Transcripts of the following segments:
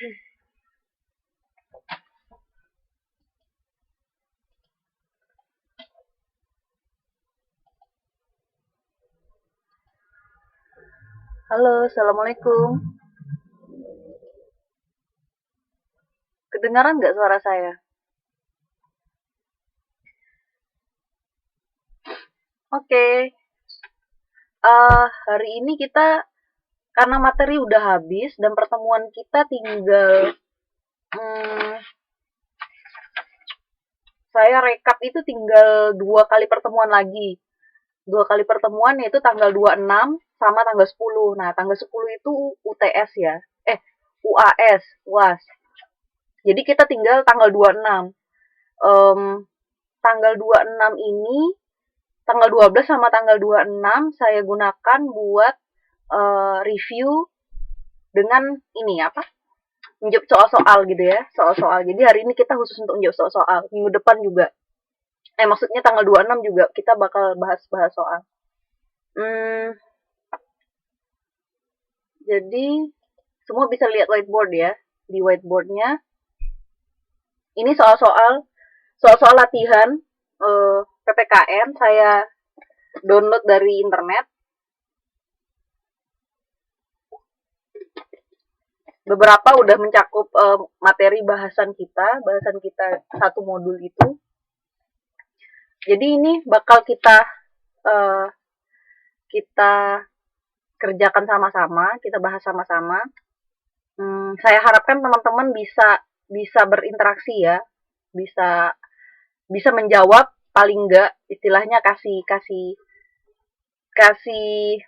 Halo, Assalamualaikum. Kedengaran nggak suara saya? Oke, hari ini kita karena materi udah habis dan pertemuan kita tinggal, hmm, saya rekap itu tinggal 2 kali pertemuan lagi. 2 kali pertemuan yaitu tanggal 26 sama tanggal 10. Nah, tanggal 10 itu UTS ya. UAS, UAS. Jadi kita tinggal tanggal 26. Em, Tanggal 26 ini, tanggal 12 sama tanggal 26 saya gunakan buat review dengan ini apa? Menjawab soal-soal gitu ya, soal-soal. Jadi hari ini kita khusus untuk menjawab soal-soal. Minggu depan juga. Maksudnya tanggal 26 juga kita bakal bahas-bahas soal. Hmm, jadi semua bisa lihat whiteboard ya. Di whiteboardnya ini soal-soal latihan PPKN saya download dari internet. Beberapa udah mencakup materi bahasan kita satu modul itu. Jadi ini bakal uh, kita kerjakan sama-sama, kita bahas sama-sama. Saya harapkan teman-teman bisa bisa berinteraksi ya, bisa bisa menjawab paling enggak istilahnya kasih kasih kasih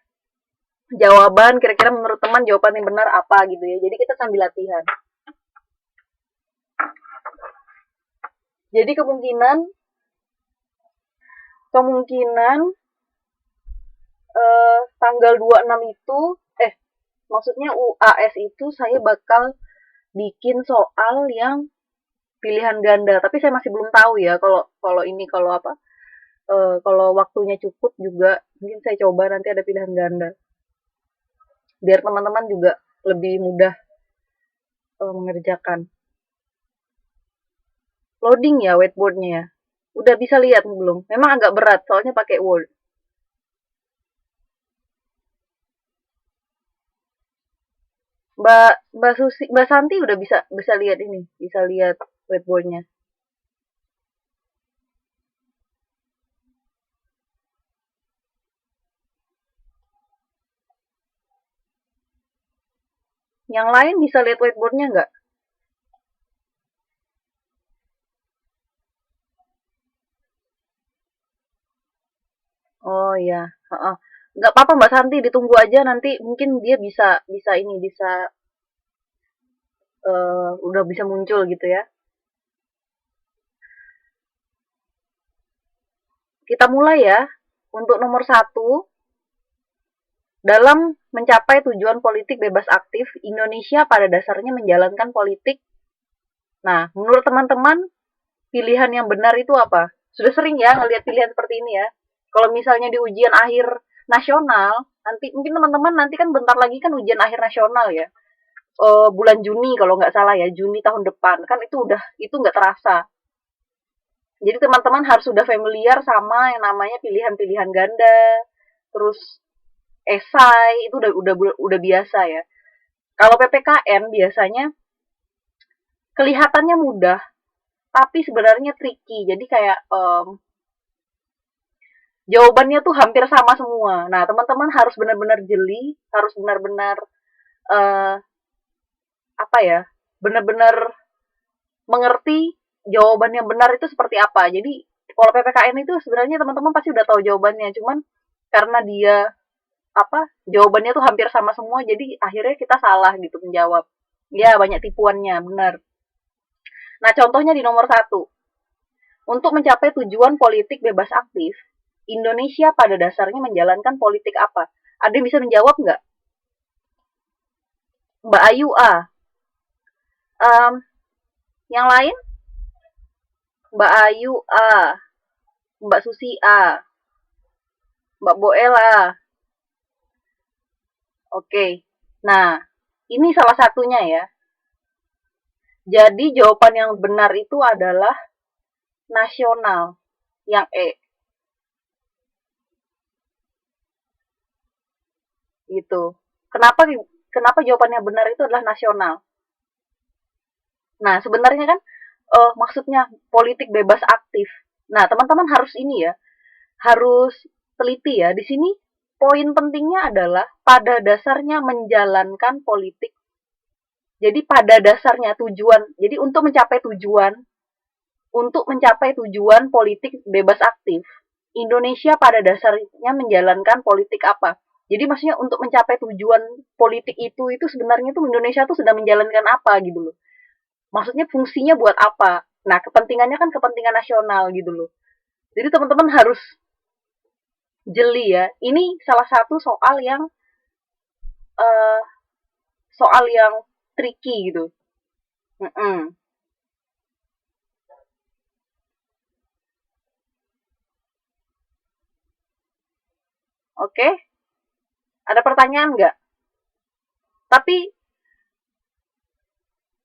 jawaban kira-kira menurut teman jawaban yang benar apa gitu ya. Jadi kita sambil latihan. Jadi kemungkinan kemungkinan tanggal 26 itu maksudnya UAS itu saya bakal bikin soal yang pilihan ganda, tapi saya masih belum tahu ya kalau kalau ini kalau apa kalau waktunya cukup juga mungkin saya coba nanti ada pilihan ganda biar teman-teman juga lebih mudah mengerjakan. Loading ya whiteboardnya ya. Udah bisa lihat belum? Memang agak berat soalnya pakai Word. Mbak Santi udah bisa bisa lihat ini, bisa lihat whiteboardnya. Yang lain bisa lihat whiteboardnya nggak? Oh ya, heeh. Nggak apa-apa Mbak Santi, ditunggu aja nanti mungkin dia bisa bisa ini bisa udah bisa muncul gitu ya. Kita mulai ya. Untuk nomor 1, dalam mencapai tujuan politik bebas aktif, Indonesia pada dasarnya menjalankan politik. Nah, menurut teman-teman, pilihan yang benar itu apa? Sudah sering ya ngelihat pilihan seperti ini ya. Kalau misalnya di ujian akhir nasional, nanti mungkin teman-teman nanti kan bentar lagi kan ujian akhir nasional ya. Bulan Juni kalau nggak salah ya, Juni tahun depan. Kan itu nggak terasa. Jadi teman-teman harus sudah familiar sama yang namanya pilihan-pilihan ganda, terus esai itu udah biasa ya. Kalau PPKN biasanya kelihatannya mudah, tapi sebenarnya tricky. Jadi kayak jawabannya tuh hampir sama semua. Nah, teman-teman harus benar-benar jeli, harus benar-benar uh, apa ya, benar-benar mengerti jawaban yang benar itu seperti apa. Jadi kalau PPKN itu sebenarnya teman-teman pasti udah tahu jawabannya, cuman karena dia jawabannya tuh hampir sama semua, jadi akhirnya kita salah gitu menjawab. Ya banyak tipuannya, benar. Nah contohnya di nomor 1, untuk mencapai tujuan politik bebas aktif, Indonesia pada dasarnya menjalankan politik apa? Ada yang bisa menjawab nggak? Mbak Ayu A. Yang lain? Mbak Ayu A. Mbak Susi A. Mbak Boel A. Oke. Nah, ini salah satunya ya. Jadi jawaban yang benar itu adalah nasional, yang E, gitu. Kenapa kenapa jawabannya benar itu adalah nasional? Nah, sebenarnya kan maksudnya politik bebas aktif. Nah, teman-teman harus ini ya, harus teliti ya. Di sini poin pentingnya adalah pada dasarnya menjalankan politik. Jadi pada dasarnya tujuan. Jadi untuk mencapai tujuan politik bebas aktif, Indonesia pada dasarnya menjalankan politik apa? Jadi maksudnya untuk mencapai tujuan politik itu sebenarnya tuh Indonesia tuh sedang menjalankan apa gitu loh. Maksudnya fungsinya buat apa? Nah, kepentingannya kan kepentingan nasional gitu loh. Jadi teman-teman harus jeli ya. Ini salah satu uh, soal yang tricky gitu. Mm-mm. Oke, ada pertanyaan nggak? Tapi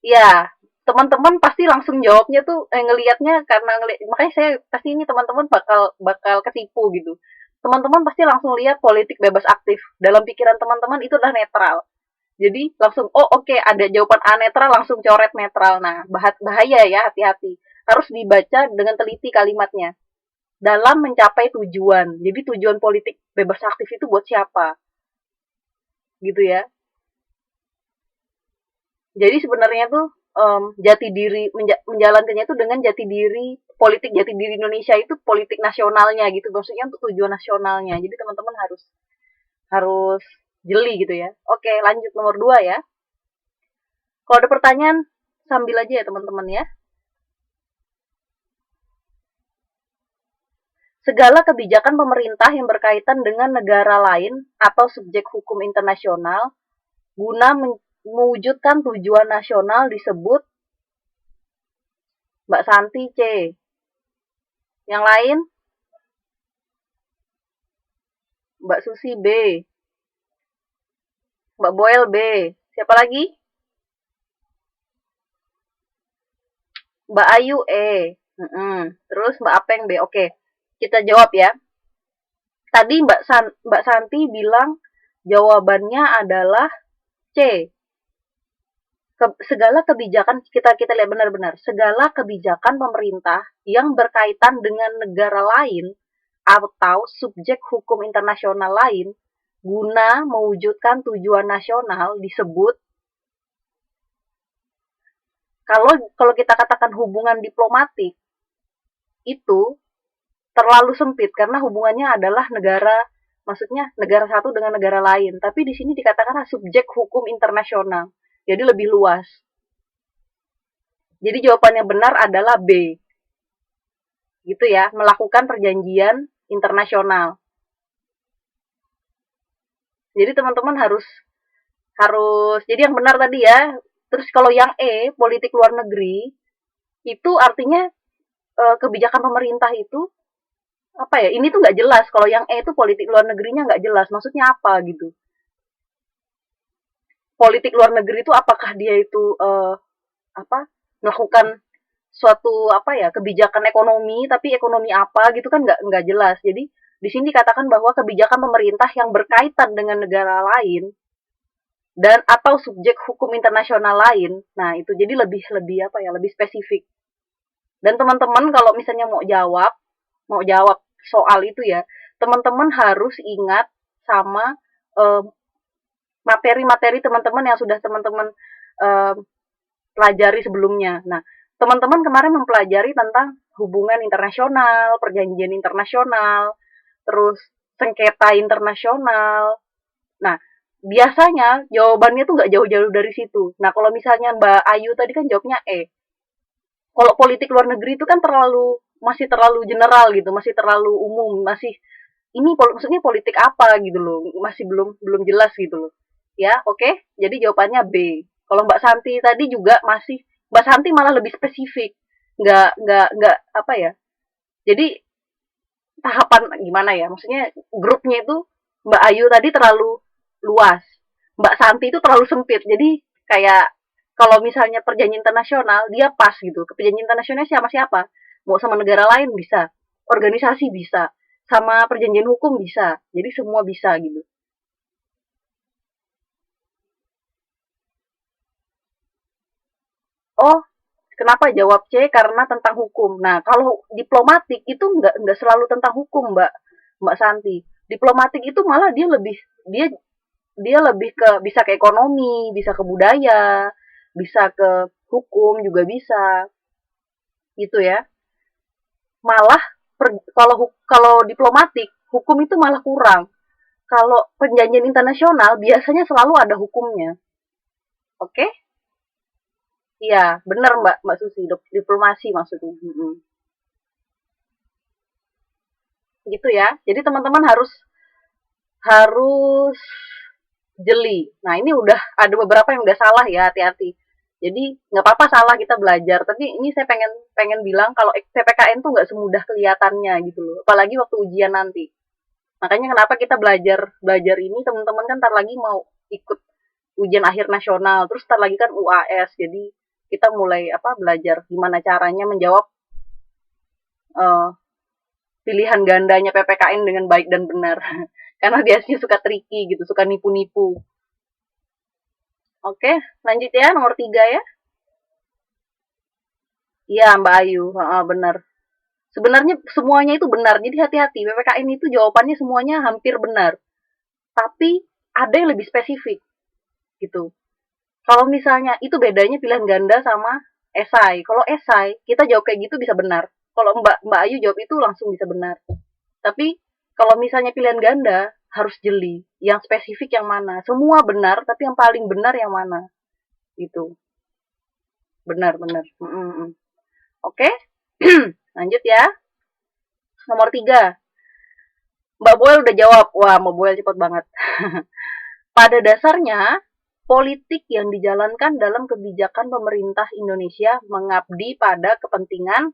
ya teman-teman pasti langsung jawabnya tuh ngelihatnya karena makanya saya pasti ini teman-teman bakal bakal ketipu gitu. Teman-teman pasti langsung lihat politik bebas aktif. Dalam pikiran teman-teman itu adalah netral. Jadi langsung oh oke, ada jawaban A netral langsung coret netral. Nah, bahaya ya, hati-hati. Harus dibaca dengan teliti kalimatnya. Dalam mencapai tujuan. Jadi tujuan politik bebas aktif itu buat siapa? Gitu ya. Jadi sebenarnya tuh jati diri menjalankannya itu dengan jati diri politik jati diri Indonesia itu politik nasionalnya gitu, maksudnya untuk tujuan nasionalnya. Jadi teman-teman harus harus jeli gitu ya. Oke, lanjut nomor 2 ya. Kalau ada pertanyaan sambil aja ya teman-teman ya. Segala kebijakan pemerintah yang berkaitan dengan negara lain atau subjek hukum internasional guna mewujudkan tujuan nasional disebut. Mbak Santi C. Yang lain, Mbak Susi B. Mbak Boel B. Siapa lagi? Mbak Ayu E. Terus Mbak Apeng B. Oke, kita jawab ya. Tadi Mbak Santi bilang jawabannya adalah C. Segala kebijakan kita kita lihat benar-benar. Segala kebijakan pemerintah yang berkaitan dengan negara lain atau subjek hukum internasional lain guna mewujudkan tujuan nasional disebut. Kalau kita katakan hubungan diplomatik itu terlalu sempit karena hubungannya adalah negara, maksudnya negara satu dengan negara lain. Tapi di sini dikatakan subjek hukum internasional, jadi lebih luas. Jadi jawabannya benar adalah B, gitu ya, melakukan perjanjian internasional. Jadi teman-teman harus harus jadi yang benar tadi ya. Terus kalau yang E, politik luar negeri, itu artinya kebijakan pemerintah itu apa ya? Ini tuh nggak jelas. Kalau yang E itu politik luar negerinya nggak jelas. Maksudnya apa gitu? Politik luar negeri itu apakah dia itu apa? Melakukan suatu apa ya kebijakan ekonomi, tapi ekonomi apa gitu kan nggak jelas. Jadi di sini dikatakan bahwa kebijakan pemerintah yang berkaitan dengan negara lain dan atau subjek hukum internasional lain. Nah, itu jadi lebih lebih apa ya, lebih spesifik. Dan teman-teman kalau misalnya mau jawab soal itu ya, teman-teman harus ingat sama materi-materi teman-teman yang sudah teman-teman eh, pelajari sebelumnya. Nah, teman-teman kemarin mempelajari tentang hubungan internasional, perjanjian internasional, terus sengketa internasional. Nah, biasanya jawabannya tuh nggak jauh-jauh dari situ. Nah, kalau misalnya Mbak Ayu tadi kan jawabnya E. Kalau politik luar negeri itu kan masih terlalu general gitu, masih terlalu umum, masih ini maksudnya politik apa gitu loh, masih belum belum jelas gitu loh. Ya, oke. Okay? Jadi jawabannya B. Kalau Mbak Santi tadi juga masih Mbak Santi malah lebih spesifik. Nggak apa ya. Jadi tahapan gimana ya? Maksudnya grupnya itu Mbak Ayu tadi terlalu luas. Mbak Santi itu terlalu sempit. Jadi kayak Kalau misalnya perjanjian internasional, dia pas gitu. Ke perjanjian internasional sama siapa? Mau sama negara lain bisa, organisasi bisa, sama perjanjian hukum bisa. Jadi semua bisa gitu. Oh, kenapa jawab C? Karena tentang hukum. Nah, kalau diplomatik itu nggak selalu tentang hukum, Mbak Santi. Diplomatik itu malah dia dia lebih ke bisa ke ekonomi, bisa ke budaya, bisa ke hukum juga bisa, gitu ya. Malah kalau diplomatik, hukum itu malah kurang. Kalau perjanjian internasional biasanya selalu ada hukumnya. Oke? Okay? Iya, benar Mbak Mbak Susi, diplomasi maksudnya. Gitu ya. Jadi teman-teman harus harus jeli. Nah, ini udah ada beberapa yang udah salah ya, hati-hati. Jadi nggak apa-apa salah kita belajar. Tapi ini saya pengen pengen bilang kalau PPKN tuh nggak semudah kelihatannya gitu loh. Apalagi waktu ujian nanti. Makanya kenapa kita belajar belajar ini teman-teman kan ntar lagi mau ikut ujian akhir nasional, terus ntar lagi kan UAS. Jadi kita mulai apa belajar gimana caranya menjawab uh, pilihan gandanya PPKN dengan baik dan benar. Karena biasanya suka tricky gitu, suka nipu-nipu. Oke, lanjut ya, nomor 3 ya. Iya, Mbak Ayu, benar. Sebenarnya semuanya itu benar, jadi hati-hati. PPKN itu jawabannya semuanya hampir benar. Tapi ada yang lebih spesifik, gitu. Kalau misalnya, itu bedanya pilihan ganda sama esai. Kalau esai, kita jawab kayak gitu bisa benar. Kalau Mbak Ayu jawab itu langsung bisa benar. Tapi kalau misalnya pilihan ganda, harus jeli. Yang spesifik yang mana. Semua benar, tapi yang paling benar yang mana. Gitu. Benar-benar. Oke, lanjut ya. Nomor 3. Mbak Boel udah jawab. Wah, Mbak Boel cepet banget. Pada dasarnya, politik yang dijalankan dalam kebijakan pemerintah Indonesia mengabdi pada kepentingan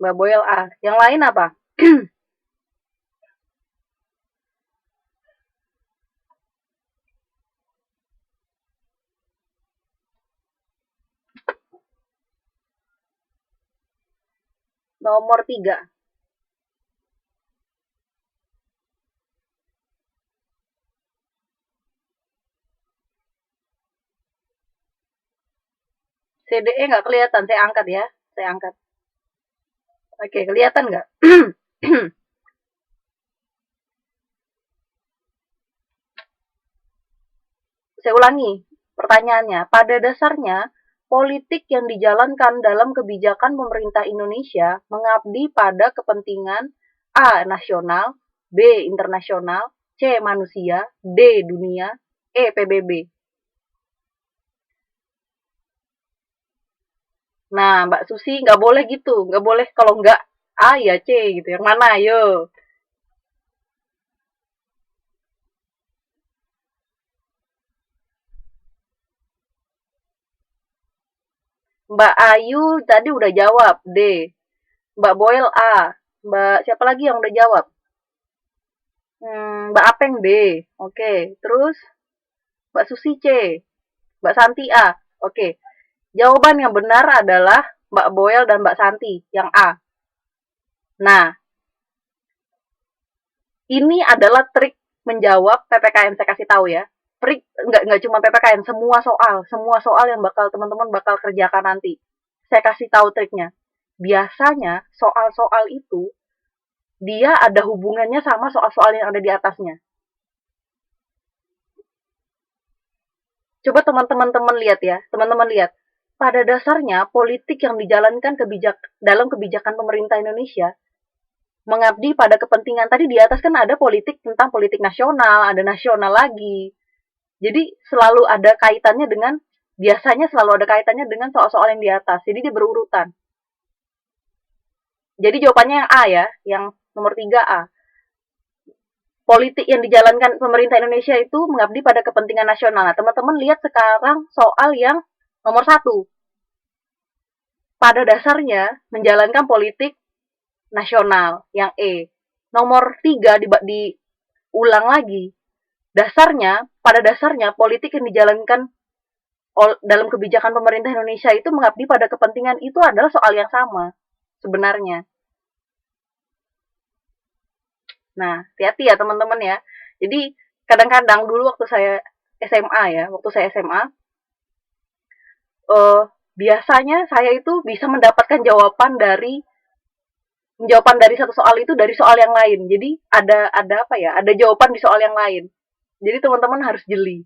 Mbak Boel A. Yang lain apa? Nomor 3. CDE nggak kelihatan, saya angkat ya. Saya angkat. Oke, kelihatan nggak? Saya ulangi pertanyaannya. Pada dasarnya, politik yang dijalankan dalam kebijakan pemerintah Indonesia mengabdi pada kepentingan A. Nasional, B. Internasional, C. Manusia, D. Dunia, E. PBB. Nah, Mbak Susi nggak boleh gitu, nggak boleh kalau nggak A ya C gitu. Yang mana? Ayo. Mbak Ayu tadi udah jawab D. Mbak Boel A. Mbak siapa lagi yang udah jawab? Mbak Apeng B. Oke, terus Mbak Susi C. Mbak Santi A. Oke, jawaban yang benar adalah Mbak Boel dan Mbak Santi yang A. Nah, ini adalah trik menjawab PPKN, saya kasih tahu ya. Trik nggak cuma PPKN, semua soal yang bakal teman-teman bakal kerjakan nanti. Saya kasih tahu triknya. Biasanya soal-soal itu dia ada hubungannya sama soal-soal yang ada di atasnya. Coba teman-teman lihat ya, teman-teman lihat. Pada dasarnya, politik yang dijalankan dalam kebijakan pemerintah Indonesia mengabdi pada kepentingan. Tadi di atas kan ada politik tentang politik nasional, ada nasional lagi. Jadi selalu ada kaitannya dengan, biasanya selalu ada kaitannya dengan soal-soal yang di atas. Jadi dia berurutan. Jadi jawabannya yang A ya, yang nomor 3A. Politik yang dijalankan pemerintah Indonesia itu mengabdi pada kepentingan nasional. Nah, teman-teman lihat sekarang soal yang nomor 1. Pada dasarnya menjalankan politik nasional yang E. Nomor 3 diulang lagi. pada dasarnya politik yang dijalankan dalam kebijakan pemerintah Indonesia itu mengabdi pada kepentingan itu adalah soal yang sama sebenarnya. Nah, hati-hati ya teman-teman ya. Jadi kadang-kadang dulu waktu saya SMA ya, waktu saya SMA, eh, biasanya saya itu bisa mendapatkan jawaban dari satu soal itu dari soal yang lain. Jadi ada apa ya? Ada jawaban di soal yang lain. Jadi teman-teman harus jeli.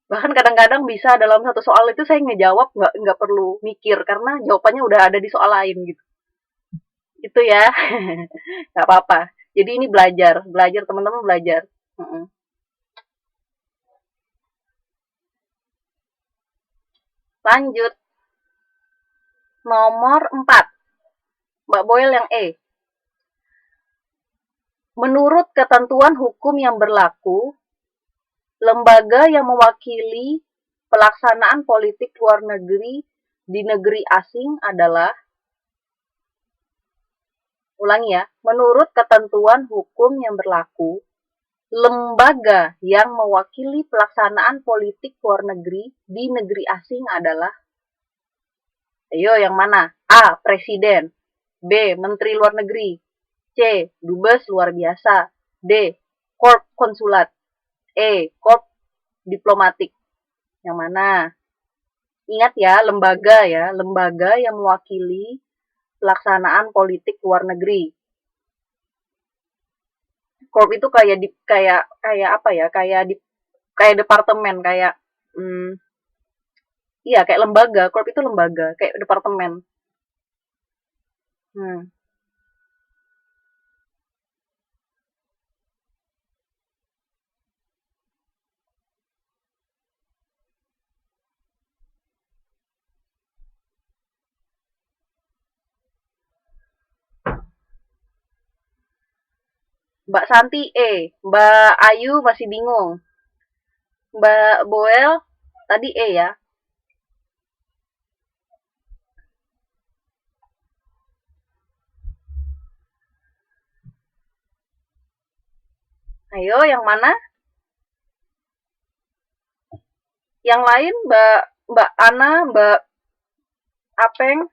Bahkan kadang-kadang bisa dalam satu soal itu saya ngejawab nggak perlu mikir karena jawabannya udah ada di soal lain gitu. Itu ya. Nggak apa-apa. Jadi ini belajar teman-teman belajar. Lanjut, nomor 4. Mbak Boyle yang E. Menurut ketentuan hukum yang berlaku, lembaga yang mewakili pelaksanaan politik luar negeri di negeri asing adalah, ulangi ya, menurut ketentuan hukum yang berlaku, lembaga yang mewakili pelaksanaan politik luar negeri di negeri asing adalah, ayo yang mana? A. Presiden. B. Menteri Luar Negeri. C. Dubes luar biasa. D. Korp konsulat. E. Korp diplomatik. Yang mana? Ingat ya, lembaga yang mewakili pelaksanaan politik luar negeri. Korp itu kayak apa ya? Kayak departemen, iya kayak lembaga. Korp itu lembaga, kayak departemen. Mbak Santi E, Mbak Ayu masih bingung. Mbak Boel tadi E ya. Ayo yang mana? Yang lain Mbak Ana, Mbak Apeng,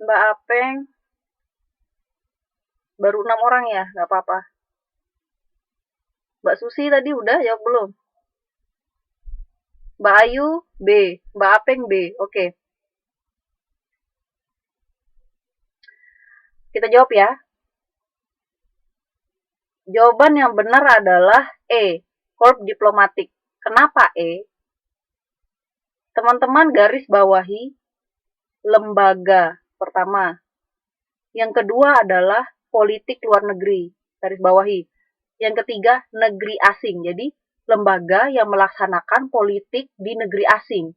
Mbak Apeng, baru 6 orang ya, nggak apa-apa. Mbak Susi tadi udah jawab belum? Mbak Ayu B, Mbak Apeng B, oke. Kita jawab ya. Jawaban yang benar adalah E, korp diplomatik. Kenapa E? Teman-teman garis bawahi lembaga pertama. Yang kedua adalah politik luar negeri, garis bawahi. Yang ketiga, negeri asing. Jadi, lembaga yang melaksanakan politik di negeri asing.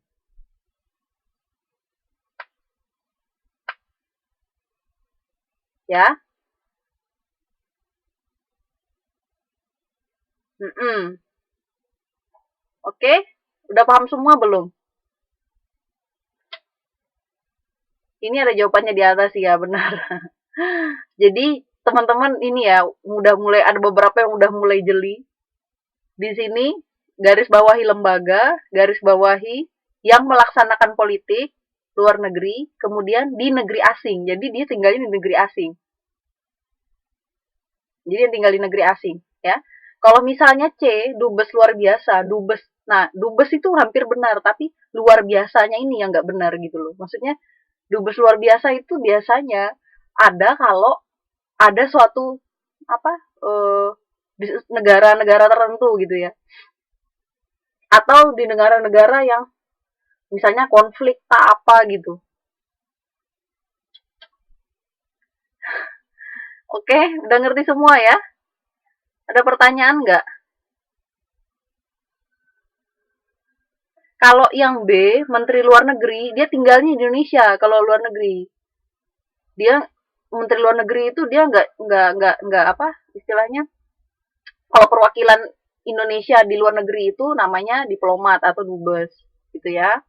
Ya. Oke, udah paham semua belum? Ini ada jawabannya di atas ya, benar. Jadi, teman-teman ini ya, ada beberapa yang udah mulai jeli. Di sini, garis bawahi lembaga, garis bawahi yang melaksanakan politik luar negeri, kemudian di negeri asing. Jadi, dia tinggalnya di negeri asing. Jadi, dia tinggal di negeri asing. Ya. Kalau misalnya C, dubes luar biasa, dubes. Nah, dubes itu hampir benar, tapi luar biasanya ini yang nggak benar gitu loh. Maksudnya, dubes luar biasa itu biasanya ada kalau ada suatu apa di negara-negara tertentu gitu ya, atau di negara-negara yang misalnya konflik tak apa gitu. Oke, udah ngerti semua ya? Ada pertanyaan nggak? Kalau yang B, Menteri Luar Negeri, dia tinggalnya di Indonesia. Kalau luar negeri, dia Menteri Luar Negeri itu dia nggak apa istilahnya. Kalau perwakilan Indonesia di luar negeri itu namanya diplomat atau dubes, gitu ya.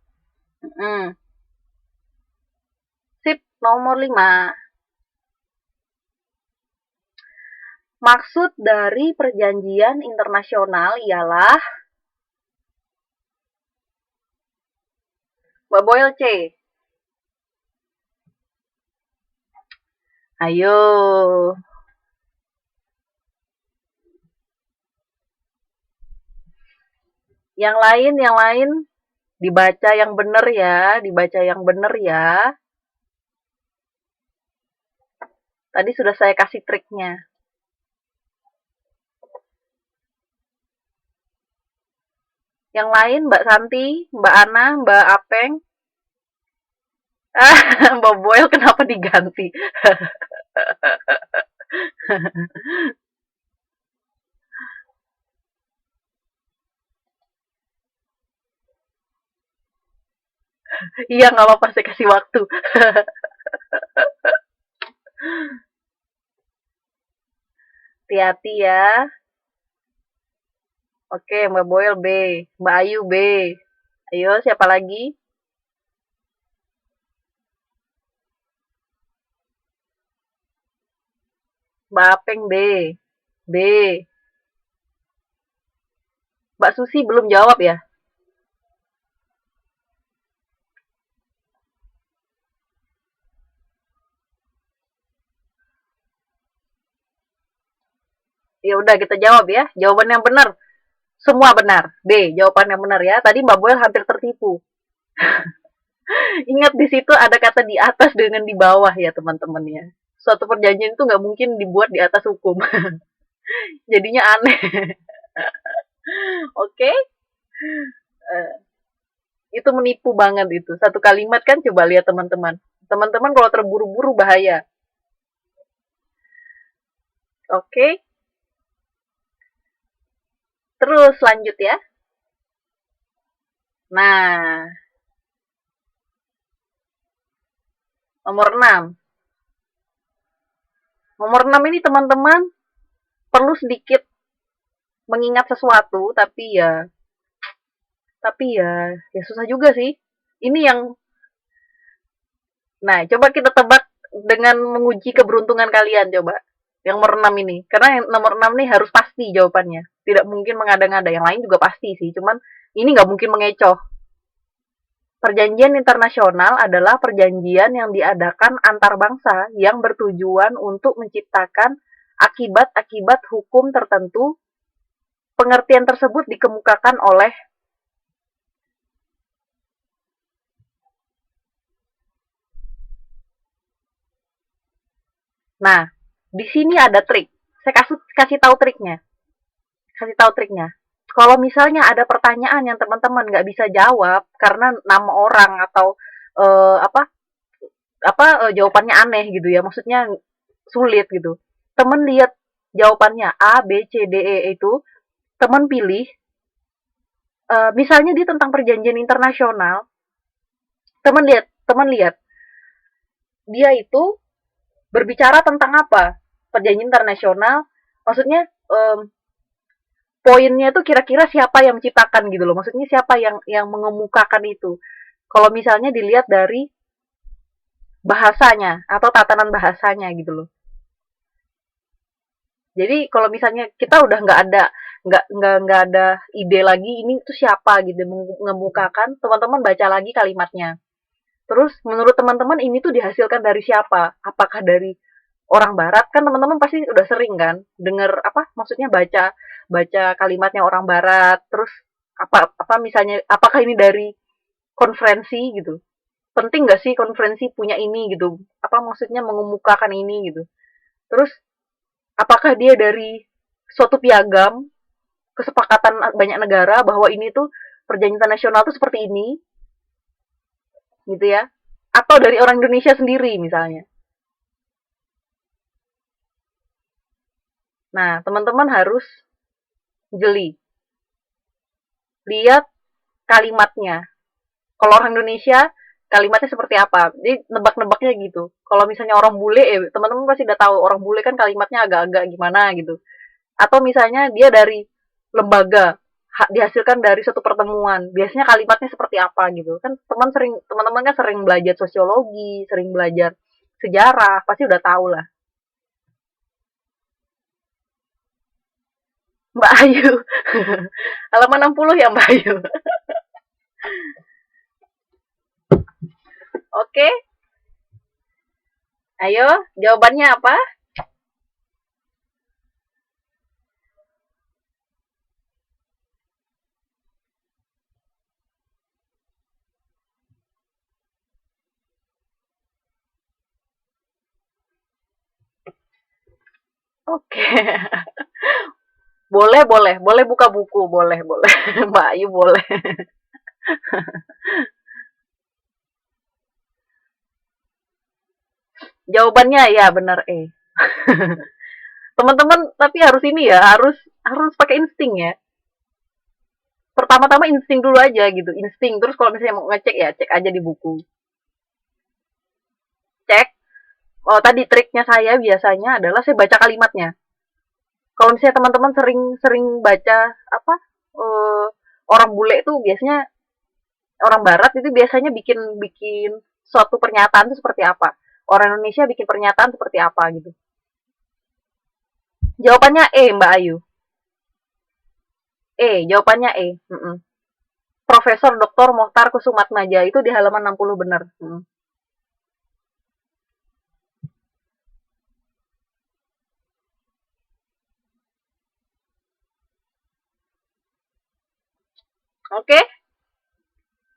Sip, nomor 5. Maksud dari perjanjian internasional ialah Mbak Boyle C. Ayo. Yang lain dibaca yang benar ya, dibaca yang benar ya. Tadi sudah saya kasih triknya. Yang lain Mbak Santi, Mbak Ana, Mbak Apeng. Mbak Boyle kenapa diganti? Iya, nggak apa-apa, saya kasih waktu. Hati-hati ya. Oke, Mbak Boyle B. Mbak Ayu B. Ayo, siapa lagi? Mbak Apeng B. B. Mbak Susi belum jawab ya? Ya udah kita jawab ya. Jawaban yang benar. Semua benar. B, jawaban yang benar ya. Tadi Mbak Boyle hampir tertipu. Ingat di situ ada kata di atas dengan di bawah ya teman-teman ya. Suatu perjanjian itu nggak mungkin dibuat di atas hukum. Jadinya aneh. Oke? Okay? Itu menipu banget itu. Satu kalimat kan coba lihat teman-teman. Teman-teman kalau terburu-buru bahaya. Oke? Okay? Terus lanjut ya. Nah, nomor 6. Nomor 6 ini teman-teman perlu sedikit mengingat sesuatu, tapi ya susah juga sih. Ini yang nah, coba kita tebak dengan menguji keberuntungan kalian coba. Yang nomor 6 ini. Karena yang nomor 6 nih harus pasti jawabannya. Tidak mungkin mengada-ngada. Yang lain juga pasti sih. Cuman ini nggak mungkin mengecoh. Perjanjian internasional adalah perjanjian yang diadakan antar bangsa yang bertujuan untuk menciptakan akibat-akibat hukum tertentu. Pengertian tersebut dikemukakan oleh Nah, di sini ada trik. Saya kasih tahu triknya. Kasih tahu triknya. Kalau misalnya ada pertanyaan yang teman-teman nggak bisa jawab karena nama orang atau eh, apa jawabannya aneh gitu ya, maksudnya sulit gitu. Temen lihat jawabannya A, B, C, D, E itu, temen pilih, misalnya dia tentang perjanjian internasional, temen lihat dia itu berbicara tentang apa? Perjanjian internasional, maksudnya poinnya tuh kira-kira siapa yang menciptakan gitu loh. Maksudnya siapa yang mengemukakan itu. Kalau misalnya dilihat dari bahasanya atau tatanan bahasanya gitu loh. Jadi kalau misalnya kita udah nggak ada ide lagi ini tuh siapa gitu mengemukakan, teman-teman baca lagi kalimatnya. Terus menurut teman-teman ini tuh dihasilkan dari siapa? Apakah dari orang barat? Kan teman-teman pasti udah sering kan dengar apa maksudnya baca baca kalimatnya orang barat. Terus apa misalnya apakah ini dari konferensi gitu? Penting nggak sih konferensi punya ini gitu? Apa maksudnya mengemukakan ini gitu? Terus apakah dia dari suatu piagam kesepakatan banyak negara bahwa ini tuh perjanjian internasional tuh seperti ini gitu ya? Atau dari orang Indonesia sendiri misalnya? Nah, teman-teman harus jeli. Lihat kalimatnya. Kalau orang Indonesia, kalimatnya seperti apa. Jadi nebak-nebaknya gitu. Kalau misalnya orang bule, teman-teman pasti udah tahu orang bule kan kalimatnya agak-agak gimana gitu. Atau misalnya dia dari lembaga, dihasilkan dari suatu pertemuan. Biasanya kalimatnya seperti apa gitu. Kan teman-teman kan sering belajar sosiologi, sering belajar sejarah, pasti udah tahu lah. Mbak Ayu. Halaman 60 ya Mbak Ayu. Oke, ayo jawabannya apa? Oke. Boleh, boleh. Boleh buka buku, boleh, boleh. Mbak Ayu boleh. Jawabannya ya benar E. Teman-teman tapi harus ini ya, harus harus pakai insting ya. Pertama-tama insting dulu aja gitu, insting. Terus kalau misalnya mau ngecek ya cek aja di buku. Cek. Oh, tadi triknya saya biasanya adalah saya baca kalimatnya. Kalau misalnya teman-teman sering-sering baca apa orang bule itu biasanya orang barat itu biasanya bikin bikin suatu pernyataan itu seperti apa. Orang Indonesia bikin pernyataan seperti apa gitu. Jawabannya E, Mbak Ayu. Jawabannya E. Profesor Dr. Mohtar Kusumatmaja itu di halaman 60 benar. Oke?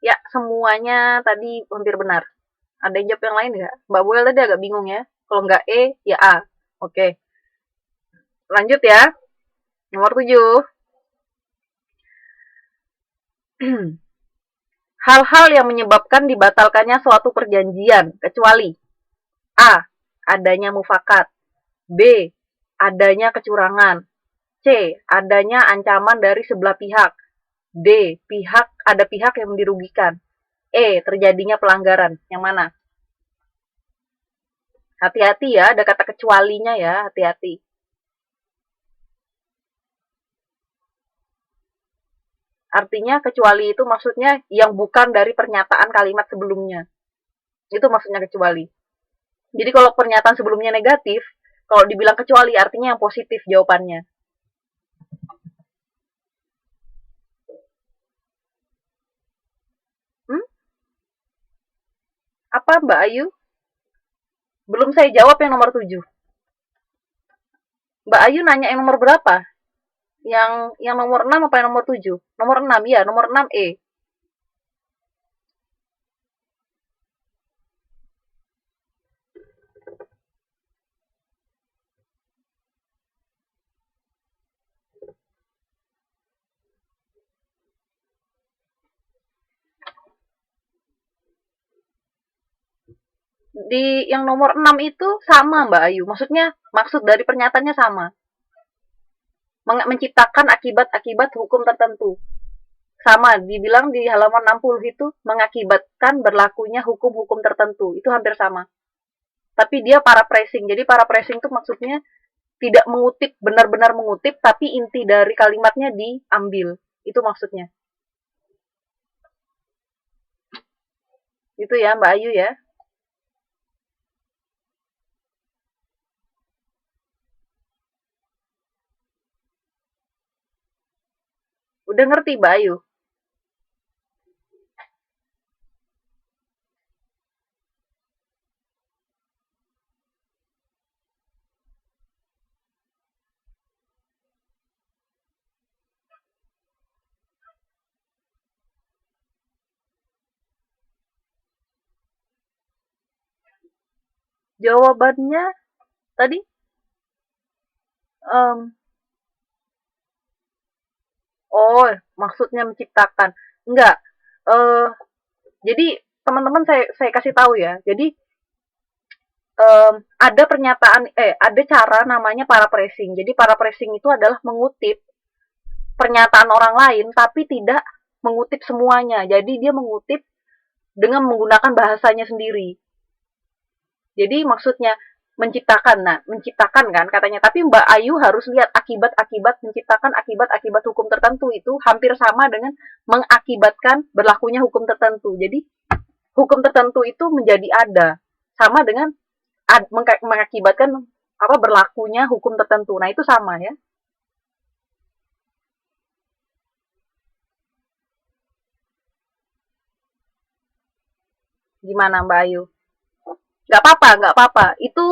Ya, semuanya tadi hampir benar. Ada yang jawab yang lain nggak? Mbak Buel tadi agak bingung ya. Kalau nggak E, ya A. Oke. Lanjut ya. Nomor 7. Hal-hal yang menyebabkan dibatalkannya suatu perjanjian, kecuali A. Adanya mufakat. B. Adanya kecurangan. C. Adanya ancaman dari sebelah pihak. D. Ada pihak yang dirugikan. E. Terjadinya pelanggaran. Yang mana? Hati-hati ya, ada kata kecualinya ya, hati-hati. Artinya kecuali itu maksudnya yang bukan dari pernyataan kalimat sebelumnya. Itu maksudnya kecuali. Jadi kalau pernyataan sebelumnya negatif, kalau dibilang kecuali artinya yang positif jawabannya. Hmm? Apa Mbak Ayu? Belum saya jawab yang nomor 7. Mbak Ayu nanya yang nomor berapa? Yang nomor 6 apa yang nomor 7? Nomor 6 ya, nomor 6 E. Di yang nomor 6 itu sama Mbak Ayu. Maksudnya maksud dari pernyataannya sama. Menciptakan akibat-akibat hukum tertentu. Sama, dibilang di halaman 60 itu mengakibatkan berlakunya hukum-hukum tertentu. Itu hampir sama. Tapi dia paraphrasing. Jadi paraphrasing itu maksudnya tidak mengutip, benar-benar mengutip, tapi inti dari kalimatnya diambil. Itu maksudnya. Itu ya Mbak Ayu ya. Udah ngerti Mbak Ayu? Jawabannya tadi um, oh, maksudnya menciptakan. Enggak. Eh jadi teman-teman saya kasih tahu ya. Jadi ada pernyataan ada cara namanya paraphrasing. Jadi paraphrasing itu adalah mengutip pernyataan orang lain tapi tidak mengutip semuanya. Jadi dia mengutip dengan menggunakan bahasanya sendiri. Jadi maksudnya menciptakan. Nah, menciptakan kan katanya. Tapi Mbak Ayu harus lihat akibat-akibat menciptakan akibat-akibat hukum tertentu itu hampir sama dengan mengakibatkan berlakunya hukum tertentu. Jadi hukum tertentu itu menjadi ada sama dengan mengakibatkan apa berlakunya hukum tertentu. Nah, itu sama ya. Gimana Mbak Ayu? Nggak apa-apa, nggak apa-apa. Itu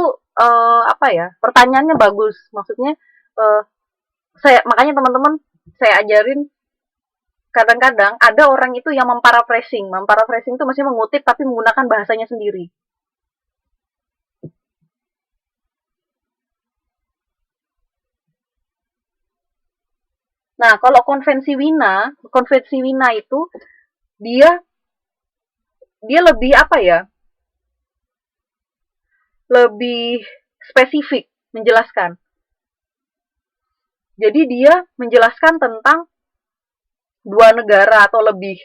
apa ya? Pertanyaannya bagus. Maksudnya eh, saya makanya teman-teman saya ajarin kadang-kadang ada orang itu yang memparaphrasing. Memparaphrasing itu maksudnya mengutip tapi menggunakan bahasanya sendiri. Nah, kalau konvensi Wina itu dia dia lebih apa ya? Lebih spesifik menjelaskan. Jadi dia menjelaskan tentang dua negara atau lebih.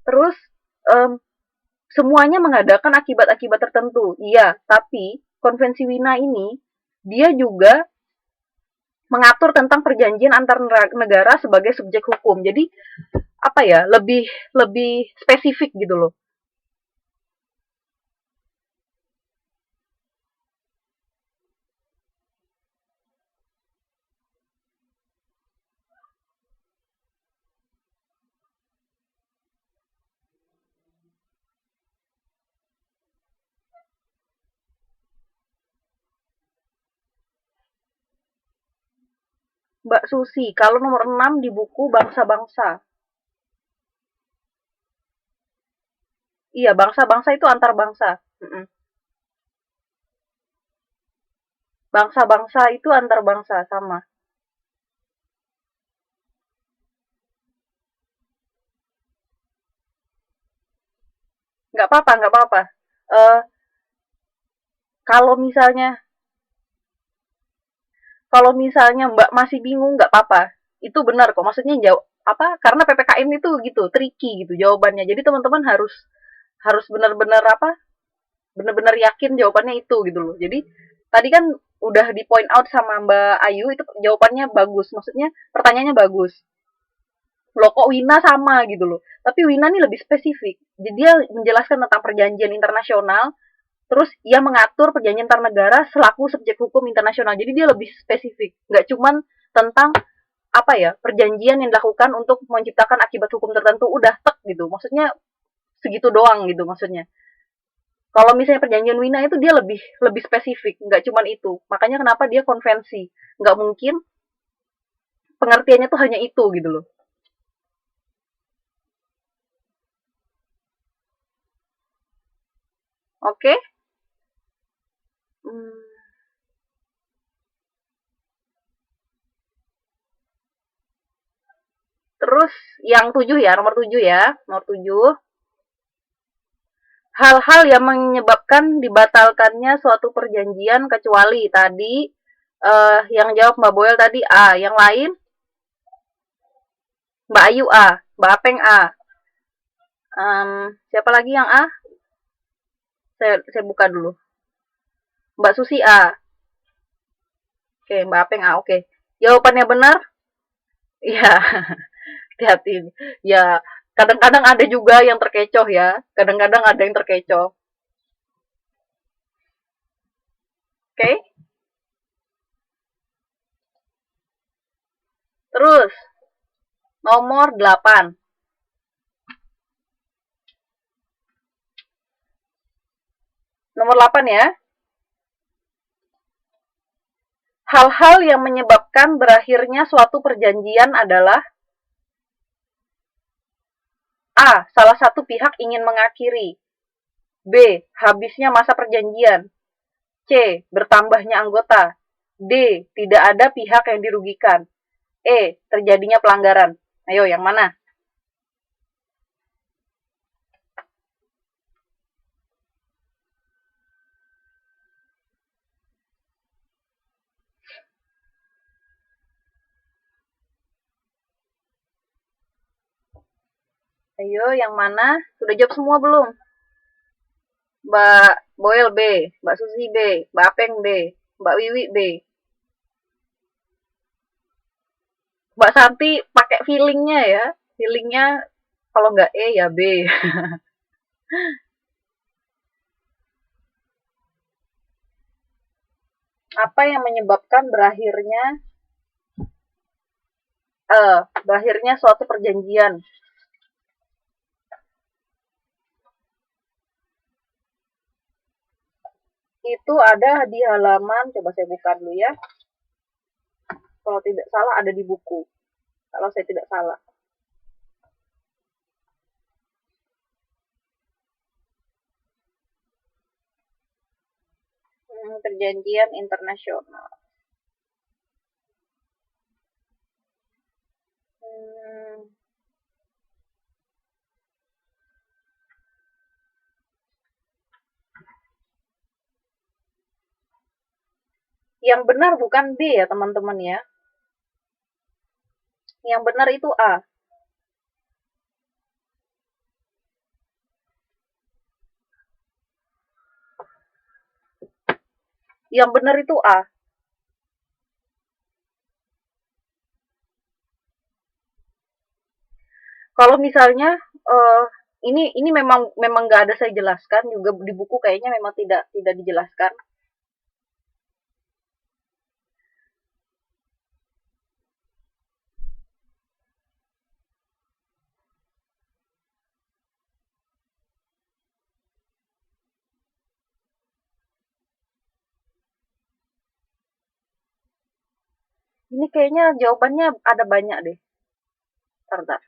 Terus em, semuanya mengadakan akibat-akibat tertentu. Iya, tapi konvensi Wina ini dia juga mengatur tentang perjanjian antar negara sebagai subjek hukum. Jadi apa ya? Lebih lebih spesifik gitu loh. Mbak Susi, kalau nomor 6 di buku Bangsa-Bangsa. Iya, bangsa-bangsa itu antar bangsa. Bangsa-bangsa itu antar bangsa sama. Nggak apa-apa, nggak apa-apa. Eh kalau misalnya kalau misalnya Mbak masih bingung nggak apa-apa. Itu benar kok. Maksudnya jauh apa? Karena PPKM itu gitu, tricky gitu jawabannya. Jadi teman-teman harus harus benar-benar apa? Benar-benar yakin jawabannya itu gitu loh. Jadi tadi kan udah di point out sama Mbak Ayu itu jawabannya bagus. Maksudnya pertanyaannya bagus. Loh kok Wina sama gitu loh. Tapi Wina ini lebih spesifik. Jadi dia menjelaskan tentang perjanjian internasional, terus ia mengatur perjanjian antar negara selaku subjek hukum internasional. Jadi dia lebih spesifik. Nggak cuman tentang apa ya perjanjian yang dilakukan untuk menciptakan akibat hukum tertentu udah tek gitu. Maksudnya segitu doang gitu maksudnya. Kalau misalnya perjanjian Wina itu dia lebih lebih spesifik, nggak cuman itu. Makanya kenapa dia konvensi. Nggak mungkin pengertiannya tuh hanya itu gitu loh. Oke? Okay? Hmm, terus yang 7 ya, nomor 7 ya. Nomor 7. Hal-hal yang menyebabkan dibatalkannya suatu perjanjian kecuali tadi yang jawab Mbak Boel tadi A, yang lain Mbak Ayu A, Mbak Apeng A. Siapa lagi yang A? Saya buka dulu. Mbak Susi A. Oke, Mbak Apeng A. Oke. Jawabannya benar? Iya, hati-hati. Ya, kadang-kadang ada juga yang terkecoh ya. Kadang-kadang ada yang terkecoh. Oke. Terus nomor 8. Nomor 8 ya. Hal-hal yang menyebabkan berakhirnya suatu perjanjian adalah A. Salah satu pihak ingin mengakhiri. B. Habisnya masa perjanjian. C. Bertambahnya anggota. D. Tidak ada pihak yang dirugikan. E. Terjadinya pelanggaran. Ayo, yang mana? Ayo, yang mana? Sudah jawab semua belum? Mbak Boel B, Mbak Susi B, Mbak Apeng B, Mbak Wiwi B. Mbak Santi pakai feelingnya ya. Feelingnya kalau nggak E ya B. Apa yang menyebabkan berakhirnya suatu perjanjian? Itu ada di halaman, coba saya buka dulu ya. Kalau tidak salah ada di buku. Kalau saya tidak salah. Perjanjian internasional. Hmm, yang benar bukan B ya teman-teman ya. Yang benar itu A. Yang benar itu A. Kalau misalnya uh, ini memang memang nggak ada saya jelaskan juga di buku kayaknya memang tidak dijelaskan. Ini kayaknya jawabannya ada banyak deh. Bentar.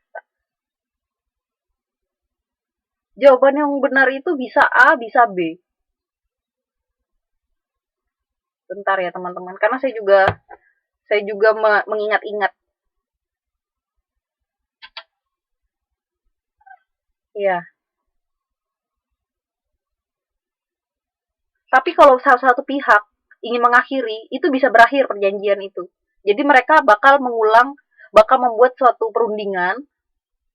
Jawaban yang benar itu bisa A, bisa B. Bentar ya teman-teman, karena saya juga mengingat-ingat. Iya. Tapi kalau salah satu pihak ingin mengakhiri, itu bisa berakhir perjanjian itu. Jadi mereka bakal membuat suatu perundingan,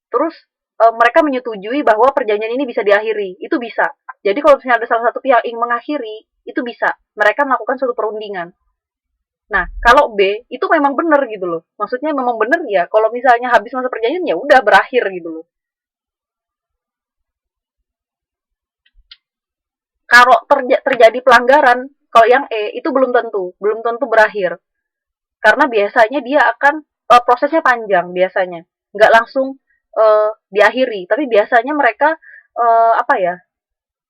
terus mereka menyetujui bahwa perjanjian ini bisa diakhiri. Itu bisa. Jadi kalau misalnya ada salah satu pihak ingin mengakhiri, itu bisa. Mereka melakukan suatu perundingan. Nah, kalau B itu memang benar gitu loh. Maksudnya memang benar ya. Kalau misalnya habis masa perjanjian ya udah berakhir gitu loh. Kalau terjadi pelanggaran, kalau yang E itu belum tentu berakhir. Karena biasanya dia akan prosesnya panjang biasanya, nggak langsung diakhiri. Tapi biasanya mereka apa ya?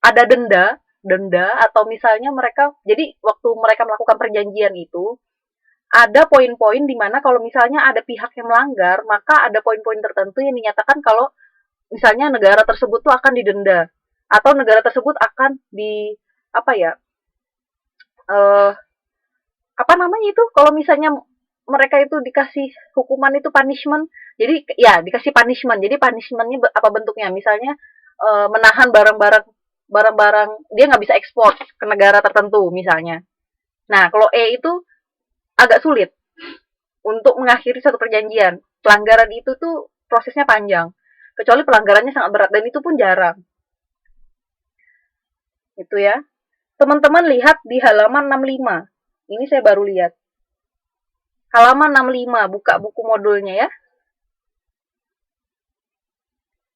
Ada denda atau misalnya mereka jadi waktu mereka melakukan perjanjian itu ada poin-poin di mana kalau misalnya ada pihak yang melanggar, maka ada poin-poin tertentu yang dinyatakan kalau misalnya negara tersebut tuh akan didenda atau negara tersebut akan di apa ya eh apa namanya itu kalau misalnya mereka itu dikasih hukuman itu punishment, jadi ya dikasih punishment, jadi punishmentnya apa bentuknya, misalnya menahan barang-barang dia nggak bisa ekspor ke negara tertentu misalnya. Nah kalau E itu agak sulit untuk mengakhiri satu perjanjian, pelanggaran itu tuh prosesnya panjang kecuali pelanggarannya sangat berat dan itu pun jarang. Itu ya. Teman-teman lihat di halaman 65. Ini saya baru lihat. Halaman 65, buka buku modulnya ya.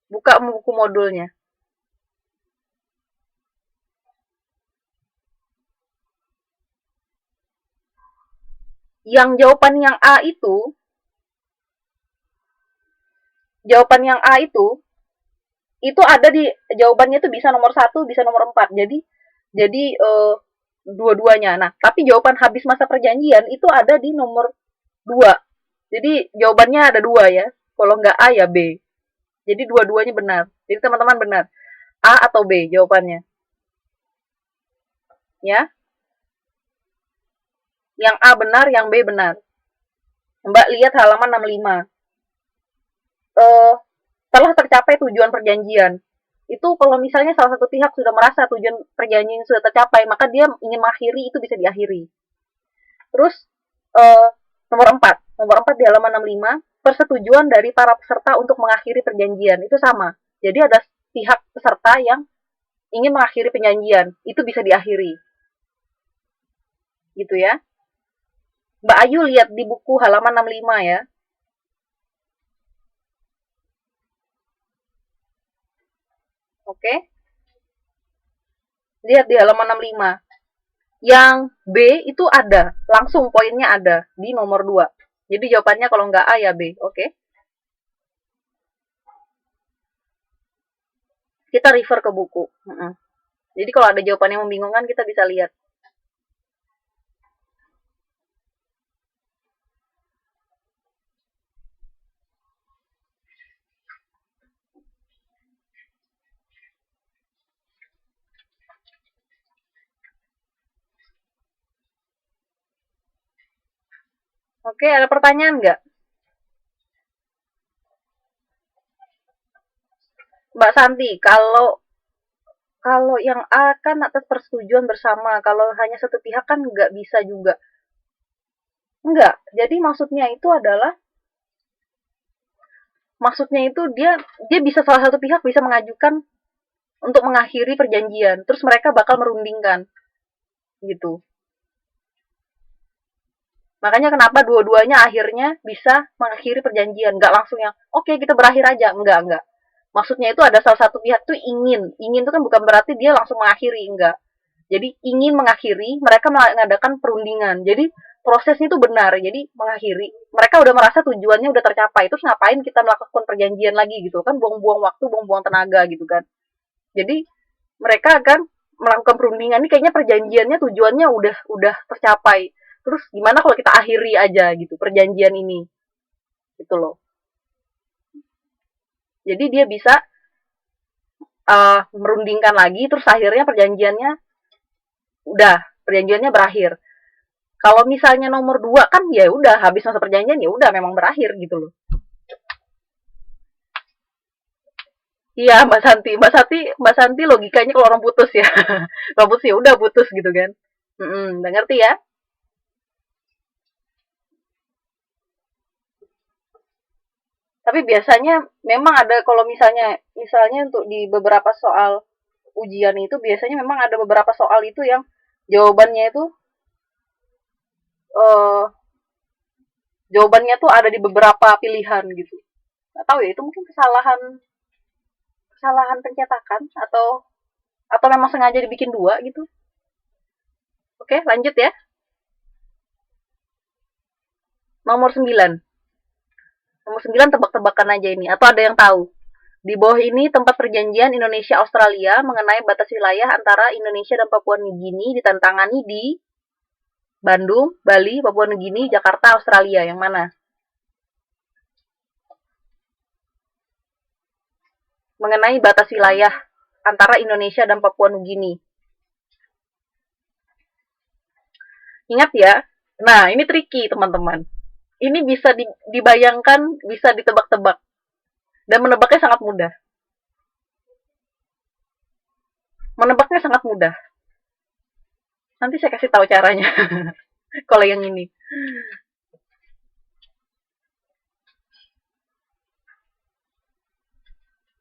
Buka buku modulnya. Yang jawaban yang A itu ada di jawabannya itu bisa nomor 1, bisa nomor 4. Jadi dua-duanya. Nah, tapi jawaban habis masa perjanjian itu ada di nomor 2. Jadi jawabannya ada dua ya. Kalau nggak A ya B. Jadi dua-duanya benar. Jadi teman-teman benar. A atau B jawabannya. Ya. Yang A benar, yang B benar. Mbak lihat halaman 65. Eh, telah tercapai tujuan perjanjian. Itu kalau misalnya salah satu pihak sudah merasa tujuan perjanjian sudah tercapai, maka dia ingin mengakhiri, itu bisa diakhiri. Terus eh, nomor 4 di halaman 65, persetujuan dari para peserta untuk mengakhiri perjanjian itu sama. Jadi ada pihak peserta yang ingin mengakhiri perjanjian, itu bisa diakhiri. Gitu ya. Mbak Ayu lihat di buku halaman 65 ya. Oke. Lihat di halaman 65. Yang B itu ada, langsung poinnya ada di nomor 2. Jadi jawabannya kalau nggak A ya B, oke? Kita refer ke buku. Jadi kalau ada jawaban yang membingungkan kita bisa lihat. Oke, ada pertanyaan nggak? Mbak Santi, kalau kalau yang A kan atas persetujuan bersama, kalau hanya satu pihak kan nggak bisa juga. Enggak, jadi maksudnya itu dia dia bisa salah satu pihak bisa mengajukan untuk mengakhiri perjanjian, terus mereka bakal merundingkan gitu. Makanya kenapa dua-duanya akhirnya bisa mengakhiri perjanjian, nggak langsung yang oke okay, kita berakhir aja, enggak. Maksudnya itu ada salah satu pihak tuh ingin itu kan bukan berarti dia langsung mengakhiri, enggak. Jadi ingin mengakhiri, mereka mengadakan perundingan. Jadi prosesnya itu benar, jadi mengakhiri. Mereka udah merasa tujuannya udah tercapai, terus ngapain kita melakukan perjanjian lagi gitu kan, buang-buang waktu, buang-buang tenaga gitu kan. Jadi mereka akan melakukan perundingan ini kayaknya perjanjiannya tujuannya udah tercapai. Terus gimana kalau kita akhiri aja gitu perjanjian ini gitu loh. Jadi dia bisa merundingkan lagi terus akhirnya perjanjiannya berakhir. Kalau misalnya nomor dua kan ya udah habis masa perjanjian ya udah memang berakhir gitu loh. Iya Mbak Santi logikanya kalau orang putus ya, orang putus ya udah putus gitu kan. Udah ngerti ya? Tapi biasanya memang ada kalau misalnya untuk di beberapa soal ujian itu biasanya memang ada beberapa soal itu yang jawabannya itu eh jawabannya tuh ada di beberapa pilihan gitu. Nggak tahu ya itu mungkin kesalahan kesalahan pencetakan atau memang sengaja dibikin dua gitu. Oke, lanjut ya. Nomor 9. Nomor 9 tebak-tebakan aja ini atau ada yang tahu? Di bawah ini tempat perjanjian Indonesia Australia mengenai batas wilayah antara Indonesia dan Papua Nugini ditantangani di Bandung, Bali, Papua Nugini, Jakarta, Australia. Yang mana? Mengenai batas wilayah antara Indonesia dan Papua Nugini. Ingat ya. Nah, ini tricky, teman-teman. Ini bisa dibayangkan, bisa ditebak-tebak. Dan menebaknya sangat mudah. Menebaknya sangat mudah. Nanti saya kasih tahu caranya. Kalau yang ini.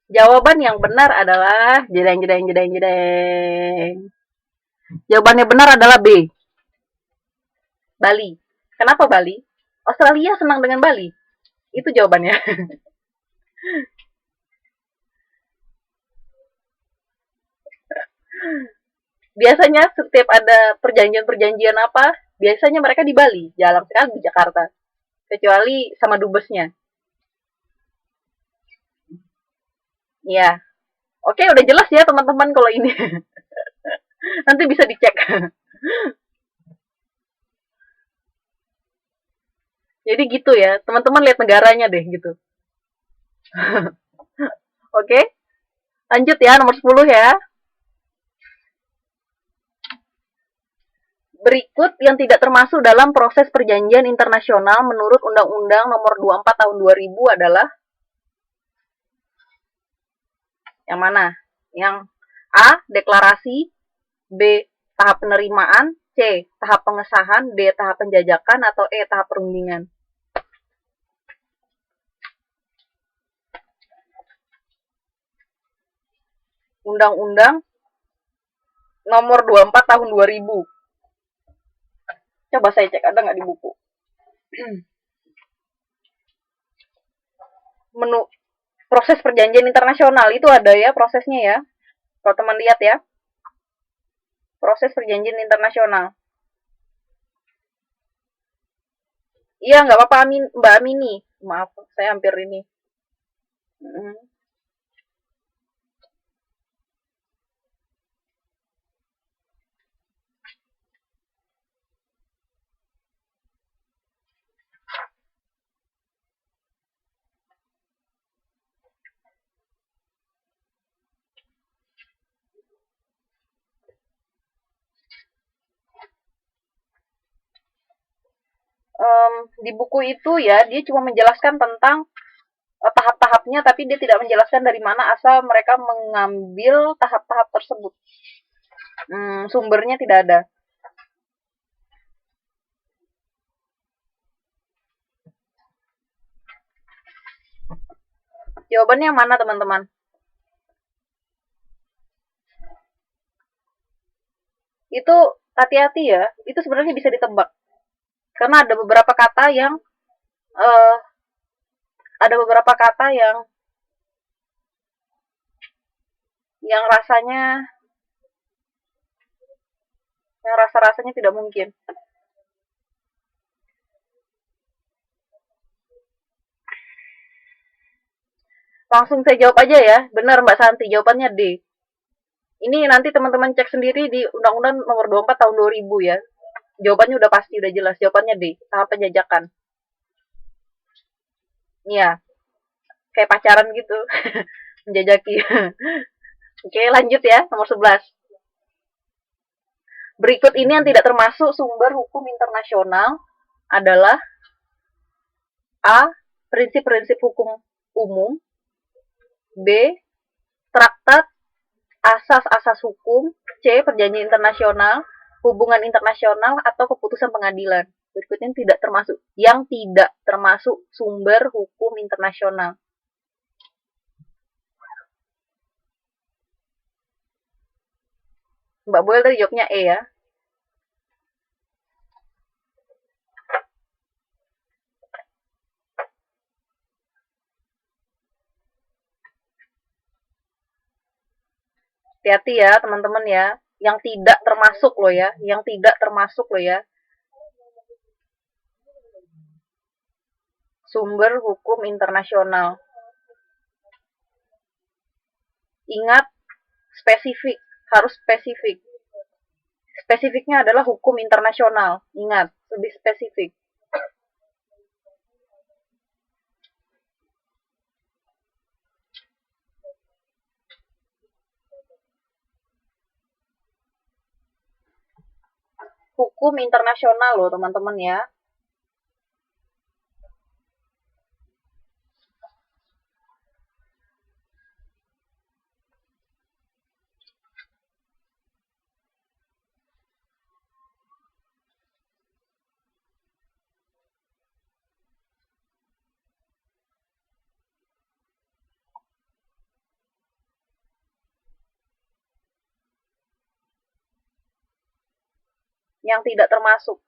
Jawaban yang benar adalah jedeng jedeng jedeng jedeng. Jawabannya benar adalah B. Bali. Kenapa Bali? Australia senang dengan Bali. Itu jawabannya. Biasanya setiap ada perjanjian-perjanjian apa, biasanya mereka di Bali, jarang sekali di Jakarta. Kecuali sama dubesnya. Iya. Oke, udah jelas ya teman-teman kalau ini. Nanti bisa dicek. Jadi gitu ya, teman-teman lihat negaranya deh gitu. Oke, lanjut ya nomor 10 ya. Berikut yang tidak termasuk dalam proses perjanjian internasional menurut Undang-Undang Nomor 24 Tahun 2000 adalah yang mana? Yang A. Deklarasi, B. Tahap penerimaan, C. Tahap pengesahan, D. Tahap penjajakan, atau E. Tahap perundingan. Undang-Undang Nomor 24 Tahun 2000. Coba saya cek ada nggak di buku. Menu proses perjanjian internasional itu ada ya prosesnya ya. Kalau teman lihat ya, proses perjanjian internasional. Iya nggak apa-apa Mbak Amini. Maaf, saya hampir ini. di buku itu ya, dia cuma menjelaskan tentang tahap-tahapnya, tapi dia tidak menjelaskan dari mana asal mereka mengambil tahap-tahap tersebut. Sumbernya tidak ada. Jawabannya yang mana, teman-teman? Itu hati-hati ya, itu sebenarnya bisa ditebak. Karena ada beberapa kata yang uh, ada beberapa kata yang rasanya yang rasa-rasanya tidak mungkin. Langsung saya jawab aja ya. Benar Mbak Santi, jawabannya D. Ini nanti teman-teman cek sendiri di Undang-Undang Nomor 24 Tahun 2000 ya. Jawabannya udah pasti, udah jelas. Jawabannya D, tahap penjajakan. Iya, kayak pacaran gitu. Menjajaki. Oke, lanjut ya, nomor 11. Berikut ini yang tidak termasuk sumber hukum internasional adalah A. Prinsip-prinsip hukum umum, B. Traktat asas-asas hukum, C. Perjanjian internasional, hubungan internasional, atau keputusan pengadilan. Berikutnya yang tidak termasuk sumber hukum internasional. Mbak Boel tadi jawabnya E ya. Hati-hati ya teman-teman ya. Yang tidak termasuk loh ya. Yang tidak termasuk loh ya. Sumber hukum internasional. Ingat, spesifik. Harus spesifik. Spesifiknya adalah hukum internasional. Ingat, lebih spesifik. Hukum internasional loh teman-teman ya. Yang tidak termasuk.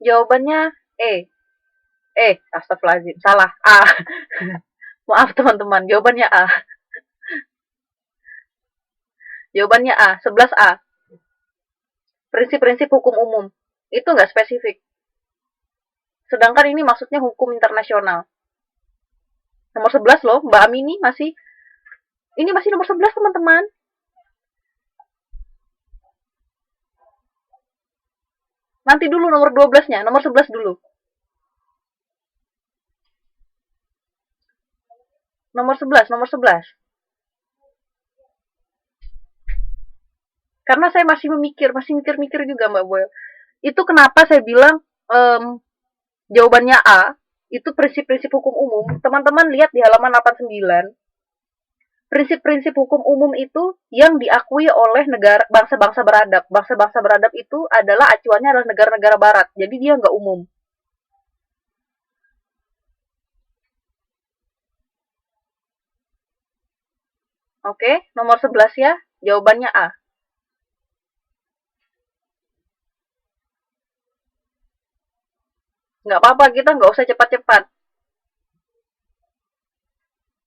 Jawabannya E. Astagfirullahaladzim. Salah. A. Maaf teman-teman, jawabannya A. Jawabannya A. 11A. Prinsip-prinsip hukum umum. Itu nggak spesifik. Sedangkan ini maksudnya hukum internasional. Nomor 11 loh, Mbak Amini masih. Ini masih nomor 11 teman-teman. Nanti dulu nomor 12-nya, nomor 11 dulu. Nomor 11, nomor 11. Karena saya masih mikir juga Mbak Boy. Itu kenapa saya bilang jawabannya A, itu prinsip-prinsip hukum umum. Teman-teman lihat di halaman 89. Prinsip-prinsip hukum umum itu yang diakui oleh negara bangsa-bangsa beradab. Bangsa-bangsa beradab itu adalah acuannya adalah negara-negara barat. Jadi dia nggak umum. Oke, nomor 11 ya. Jawabannya A. Nggak apa-apa, kita nggak usah cepat-cepat.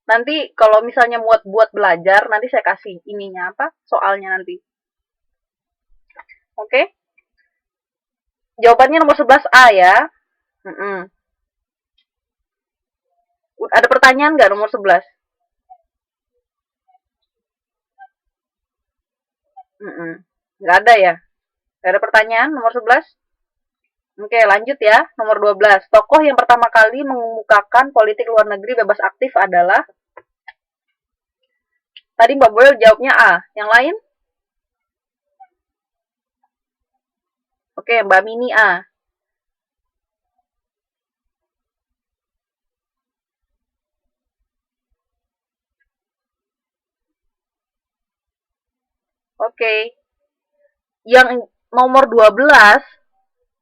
Nanti kalau misalnya buat belajar, nanti saya kasih ininya apa? Soalnya nanti. Oke? Jawabannya nomor 11A ya. Ada pertanyaan nggak nomor 11? Nggak ada ya? Nggak ada pertanyaan nomor 11? Oke, lanjut ya. Nomor 12. Tokoh yang pertama kali mengemukakan politik luar negeri bebas aktif adalah, tadi Mbak Boyle jawabnya A. Yang lain? Oke, Mbak Mini A. Oke. Yang nomor 12,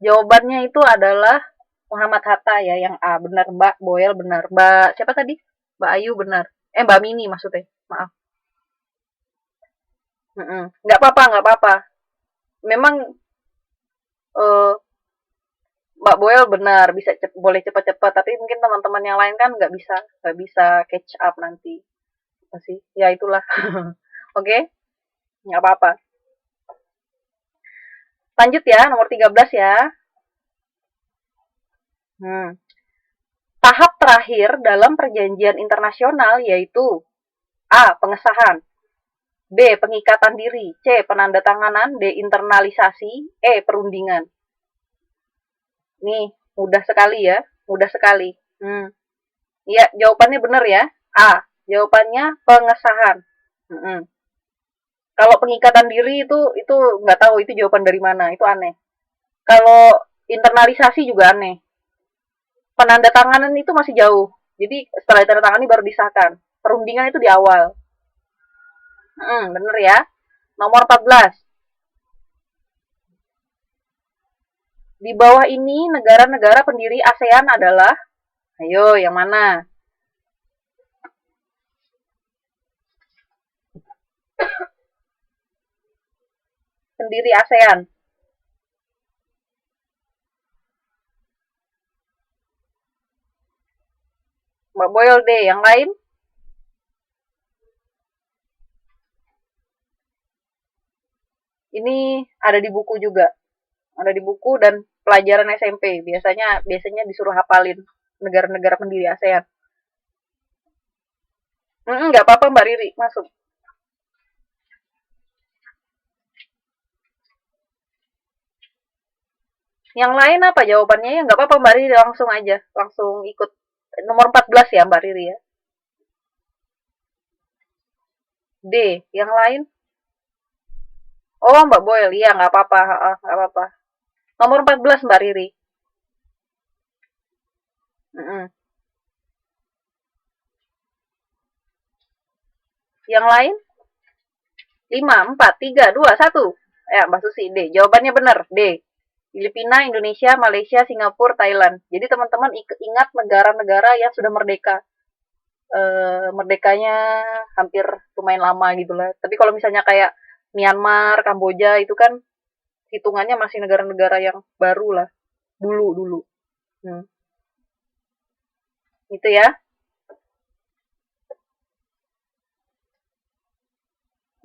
jawabannya itu adalah Muhammad Hatta ya, yang A. Benar, Mbak Boyle benar. Mbak siapa tadi? Mbak Ayu benar. Mbak Mini maksudnya. Maaf. Nggak apa-apa, nggak apa-apa. Memang eh, Mbak Boyle benar, bisa boleh cepat-cepat, tapi mungkin teman-teman yang lain kan nggak bisa catch up nanti. Apa sih? Ya itulah. Oke, nggak apa-apa. Lanjut ya, nomor 13 ya. Hmm. Tahap terakhir dalam perjanjian internasional yaitu A. Pengesahan, B. Pengikatan diri, C. Penandatanganan, D. Internalisasi, E. Perundingan. Nih, mudah sekali ya, mudah sekali. Iya, jawabannya benar ya. A. Jawabannya pengesahan. Hmm. Kalau pengikatan diri itu nggak tahu itu jawaban dari mana, itu aneh. Kalau internalisasi juga aneh. Penandatanganan itu masih jauh. Jadi setelah ditandatangani baru disahkan. Perundingan itu di awal. Bener ya. Nomor 14. Di bawah ini negara-negara pendiri ASEAN adalah, ayo yang mana? Pendiri ASEAN. Mbak Boyle deh, yang lain? Ini ada di buku juga. Ada di buku dan pelajaran SMP. Biasanya disuruh hafalin negara-negara pendiri ASEAN. Nggak apa-apa Mbak Riri, masuk. Yang lain apa jawabannya? Ya nggak apa-apa Mbak Riri, langsung aja. Langsung ikut. Nomor 14 ya Mbak Riri ya. D. Yang lain? Oh Mbak Boyle, iya nggak apa-apa. Nggak apa-apa. Nomor 14 Mbak Riri. Mm-mm. Yang lain? 5, 4, 3, 2, 1. Ya Mbak Susi, D. Jawabannya benar, D. Filipina, Indonesia, Malaysia, Singapura, Thailand. Jadi teman-teman ingat negara-negara yang sudah merdeka. Merdekanya hampir lumayan lama gitu lah. Tapi kalau misalnya kayak Myanmar, Kamboja itu kan hitungannya masih negara-negara yang baru lah. Dulu. Hmm. Itu ya.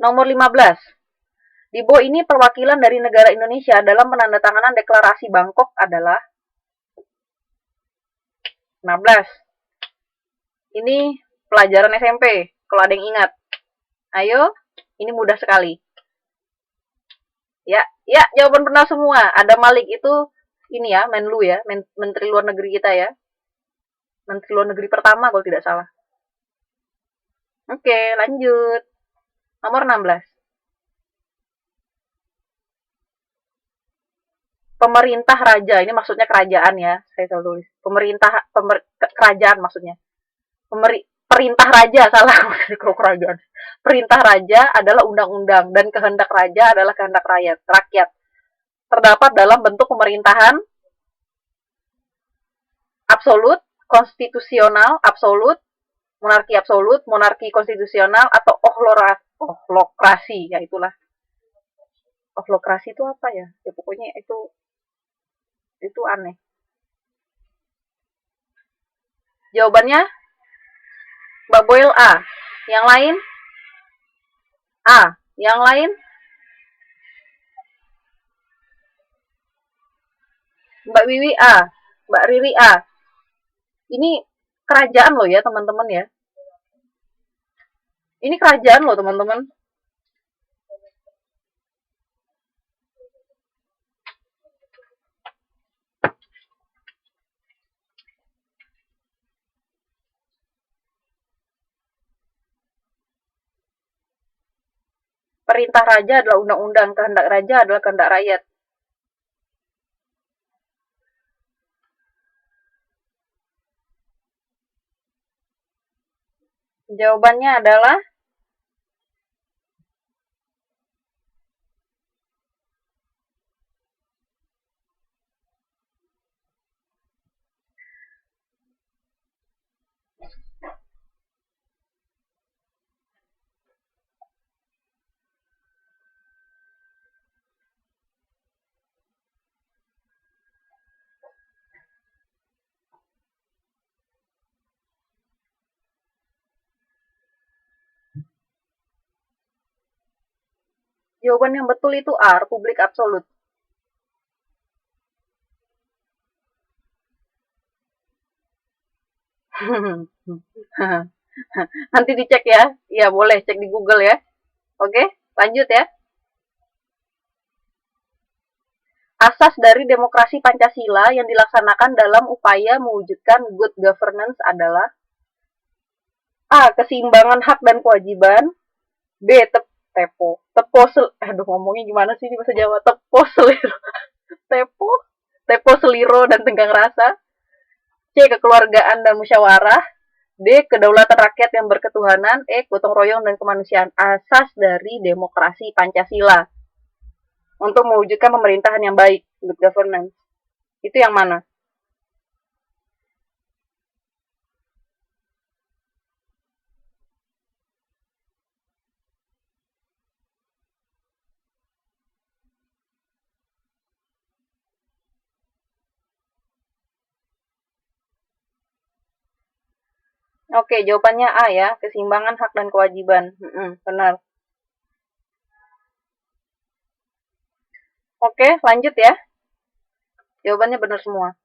Nomor 15. Di bawah ini perwakilan dari negara Indonesia dalam penandatanganan deklarasi Bangkok adalah 16. Ini pelajaran SMP, kalau ada yang ingat. Ayo, ini mudah sekali. Ya, jawaban benar semua. Ada Malik itu ini ya, Menlu ya, Menteri Luar Negeri kita ya. Menteri Luar Negeri pertama kalau tidak salah. Oke, lanjut. Nomor 16. Pemerintah raja, ini maksudnya kerajaan ya, saya selalu tulis. Kerajaan maksudnya. Perintah raja, salah kalau kerajaan. Perintah raja adalah undang-undang dan kehendak raja adalah kehendak rakyat. Terdapat dalam bentuk pemerintahan absolut, konstitusional absolut, monarki konstitusional, atau ohlokrasi. Ya itulah. Ohlokrasi itu apa ya? Ya pokoknya itu aneh. Jawabannya Mbak Boyle A. Yang lain? A. Yang lain? Mbak Wiwi A. Mbak Riri A. Ini kerajaan loh ya teman-teman ya. Ini kerajaan loh teman-teman. Perintah raja adalah undang-undang, kehendak raja adalah kehendak rakyat. Jawabannya adalah jawaban yang betul itu A, Republik Absolut. Nanti dicek ya. Iya, boleh cek di Google ya. Oke, lanjut ya. Asas dari demokrasi Pancasila yang dilaksanakan dalam upaya mewujudkan good governance adalah A. Keseimbangan hak dan kewajiban. B. Aduh, ngomongnya gimana sih di bahasa Jawa? Tepo, tepo seliro dan tenggang rasa. C. Kekeluargaan dan musyawarah. D. Kedaulatan rakyat yang berketuhanan. E. Gotong royong dan kemanusiaan. Asas dari demokrasi Pancasila untuk mewujudkan pemerintahan yang baik, good governance. Itu yang mana? Oke, jawabannya A ya, keseimbangan hak dan kewajiban. Benar. Oke, lanjut ya. Jawabannya benar semua.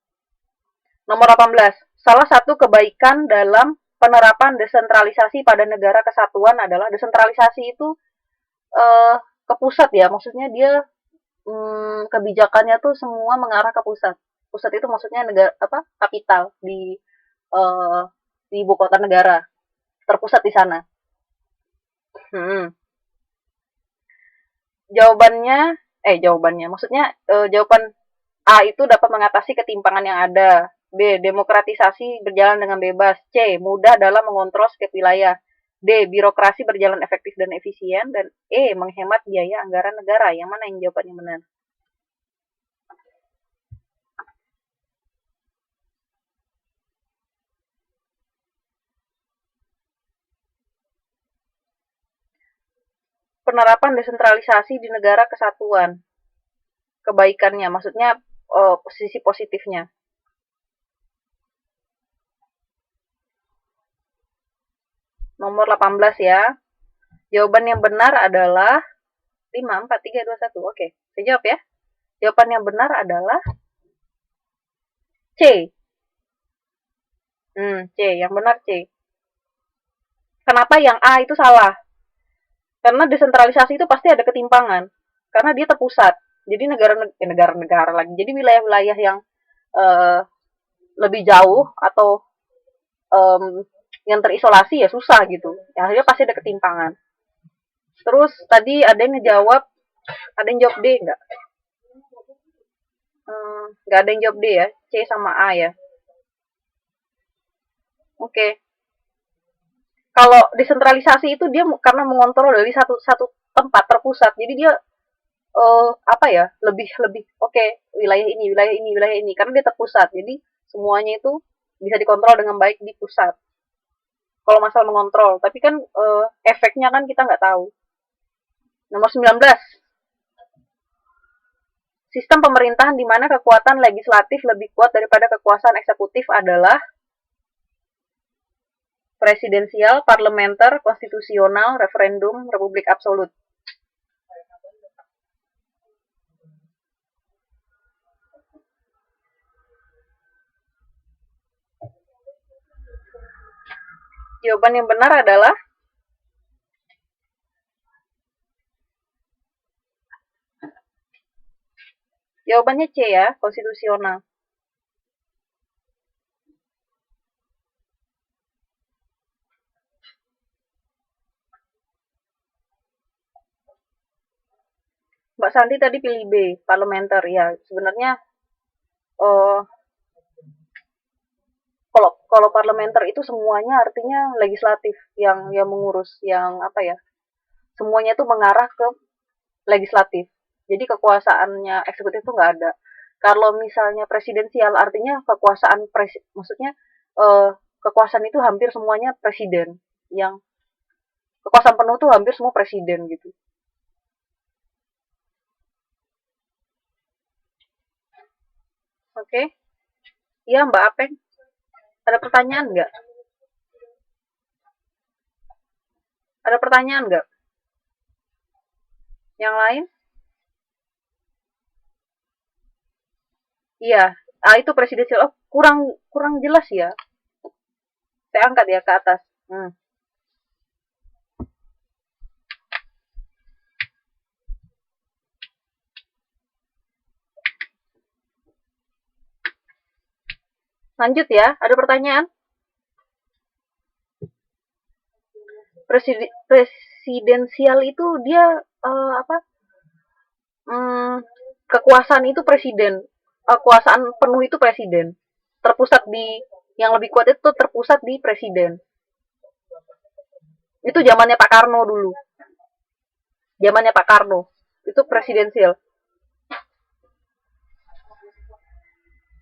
Nomor 18. Salah satu kebaikan dalam penerapan desentralisasi pada negara kesatuan adalah desentralisasi itu ke pusat ya. Maksudnya dia kebijakannya tuh semua mengarah ke pusat. Pusat itu maksudnya negara apa? Kapital eh, di ibu kota negara, terpusat di sana. Hmm. Jawabannya, maksudnya jawaban A itu dapat mengatasi ketimpangan yang ada. B. Demokratisasi berjalan dengan bebas. C. Mudah dalam mengontrol setiap wilayah. D. Birokrasi berjalan efektif dan efisien. Dan E. Menghemat biaya anggaran negara. Yang mana yang jawabannya benar? Penerapan desentralisasi di negara kesatuan. Kebaikannya, maksudnya sisi positifnya. Nomor 18 ya. Jawaban yang benar adalah 5, 4, 3, 2, 1. Oke, saya jawab ya. Jawaban yang benar adalah C. C. Yang benar C. Kenapa yang A itu salah? Karena desentralisasi itu pasti ada ketimpangan. Karena dia terpusat. Jadi negara-negara lagi. Jadi wilayah-wilayah yang uh, lebih jauh atau yang terisolasi ya susah gitu. Ya, akhirnya pasti ada ketimpangan. Terus tadi ada yang ngejawab, ada yang jawab D nggak? Nggak ada yang jawab D ya. C sama A ya. Oke. Okay. Kalau desentralisasi itu dia karena mengontrol dari satu satu tempat terpusat. Jadi dia apa ya, lebih lebih okay, wilayah ini karena dia terpusat. Jadi semuanya itu bisa dikontrol dengan baik di pusat. Kalau masalah mengontrol, tapi kan efeknya kan kita nggak tahu. Nomor 19. Sistem pemerintahan di mana kekuatan legislatif lebih kuat daripada kekuasaan eksekutif adalah presidensial, parlementer, konstitusional, referendum, republik absolut. Jawaban yang benar adalah jawabannya C ya, konstitusional. Santi tadi pilih B, parlementer ya. Sebenarnya eh kalau kalau parlementer itu semuanya artinya legislatif yang mengurus, yang apa ya? Semuanya itu mengarah ke legislatif. Jadi kekuasaannya eksekutif itu nggak ada. Kalau misalnya presidensial artinya maksudnya eh, kekuasaan itu hampir semuanya presiden. Yang kekuasaan penuh tuh hampir semua presiden gitu. Oke, iya Mbak Apeng. Ada pertanyaan nggak? Ada pertanyaan nggak? Yang lain? Iya. Ah itu presidensial. Oh, kurang kurang jelas ya. Saya angkat ya ke atas. Hmm. Lanjut ya. Ada pertanyaan? Presidensial itu dia apa? Hmm, kekuasaan itu presiden. Kekuasaan penuh itu presiden. Terpusat di yang lebih kuat itu terpusat di presiden. Itu zamannya Pak Karno dulu. Zamannya Pak Karno. Itu presidensial.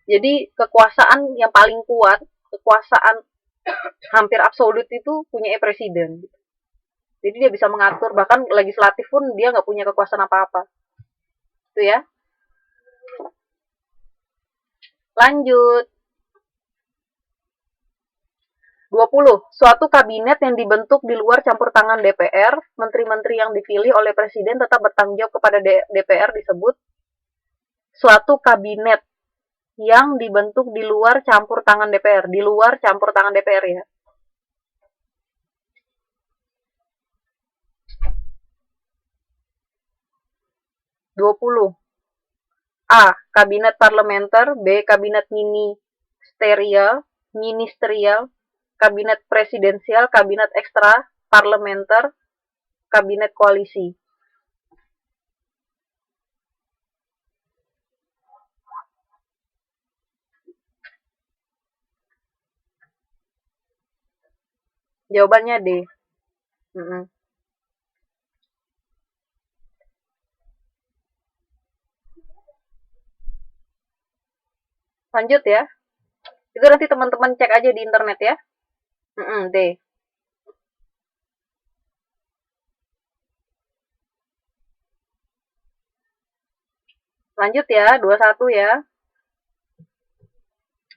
Jadi kekuasaan yang paling kuat, kekuasaan hampir absolut itu punya presiden. Jadi dia bisa mengatur, bahkan legislatif pun dia nggak punya kekuasaan apa-apa. Itu ya. Lanjut. 20. Suatu kabinet yang dibentuk di luar campur tangan DPR, menteri-menteri yang dipilih oleh presiden tetap bertanggung jawab kepada DPR disebut suatu kabinet yang dibentuk di luar campur tangan DPR, di luar campur tangan DPR ya. 20. A. Kabinet parlementer. B. Kabinet ministerial, kabinet presidensial, kabinet ekstra parlementer, kabinet koalisi. Jawabannya D. Mm-mm. Lanjut ya. Itu nanti teman-teman cek aja di internet ya. D. Lanjut ya, 21 ya.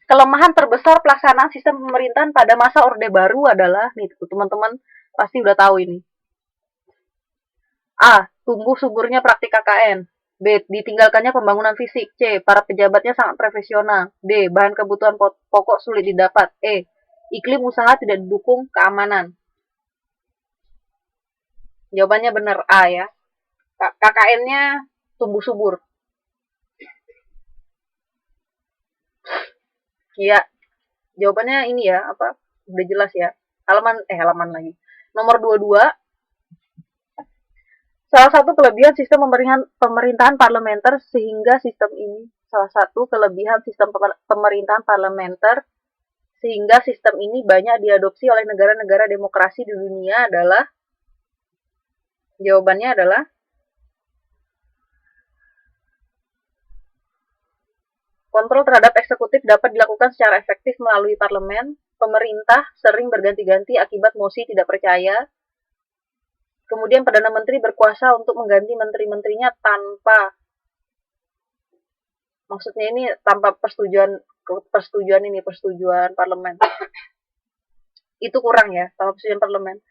Kelemahan terbesar pelaksanaan sistem pemerintahan pada masa Orde Baru adalah, nih teman-teman pasti udah tahu ini. A. Tumbuh suburnya praktik KKN. B. Ditinggalkannya pembangunan fisik. C. Para pejabatnya sangat profesional. D. Bahan kebutuhan pokok sulit didapat. E. Iklim usaha tidak didukung keamanan. Jawabannya benar A ya. KKN-nya tumbuh subur. Iya, jawabannya ini ya, apa? Udah jelas ya. Halaman lagi. Nomor 22. Salah satu kelebihan sistem pemerintahan parlementer sehingga sistem ini salah satu kelebihan sistem pemerintahan parlementer sehingga sistem ini banyak diadopsi oleh negara-negara demokrasi di dunia adalah jawabannya adalah kontrol terhadap eksekutif dapat dilakukan secara efektif melalui parlemen. Pemerintah sering berganti-ganti akibat mosi tidak percaya. Kemudian Perdana Menteri berkuasa untuk mengganti menteri-menterinya maksudnya ini tanpa persetujuan parlemen. Itu kurang ya, tanpa persetujuan parlemen.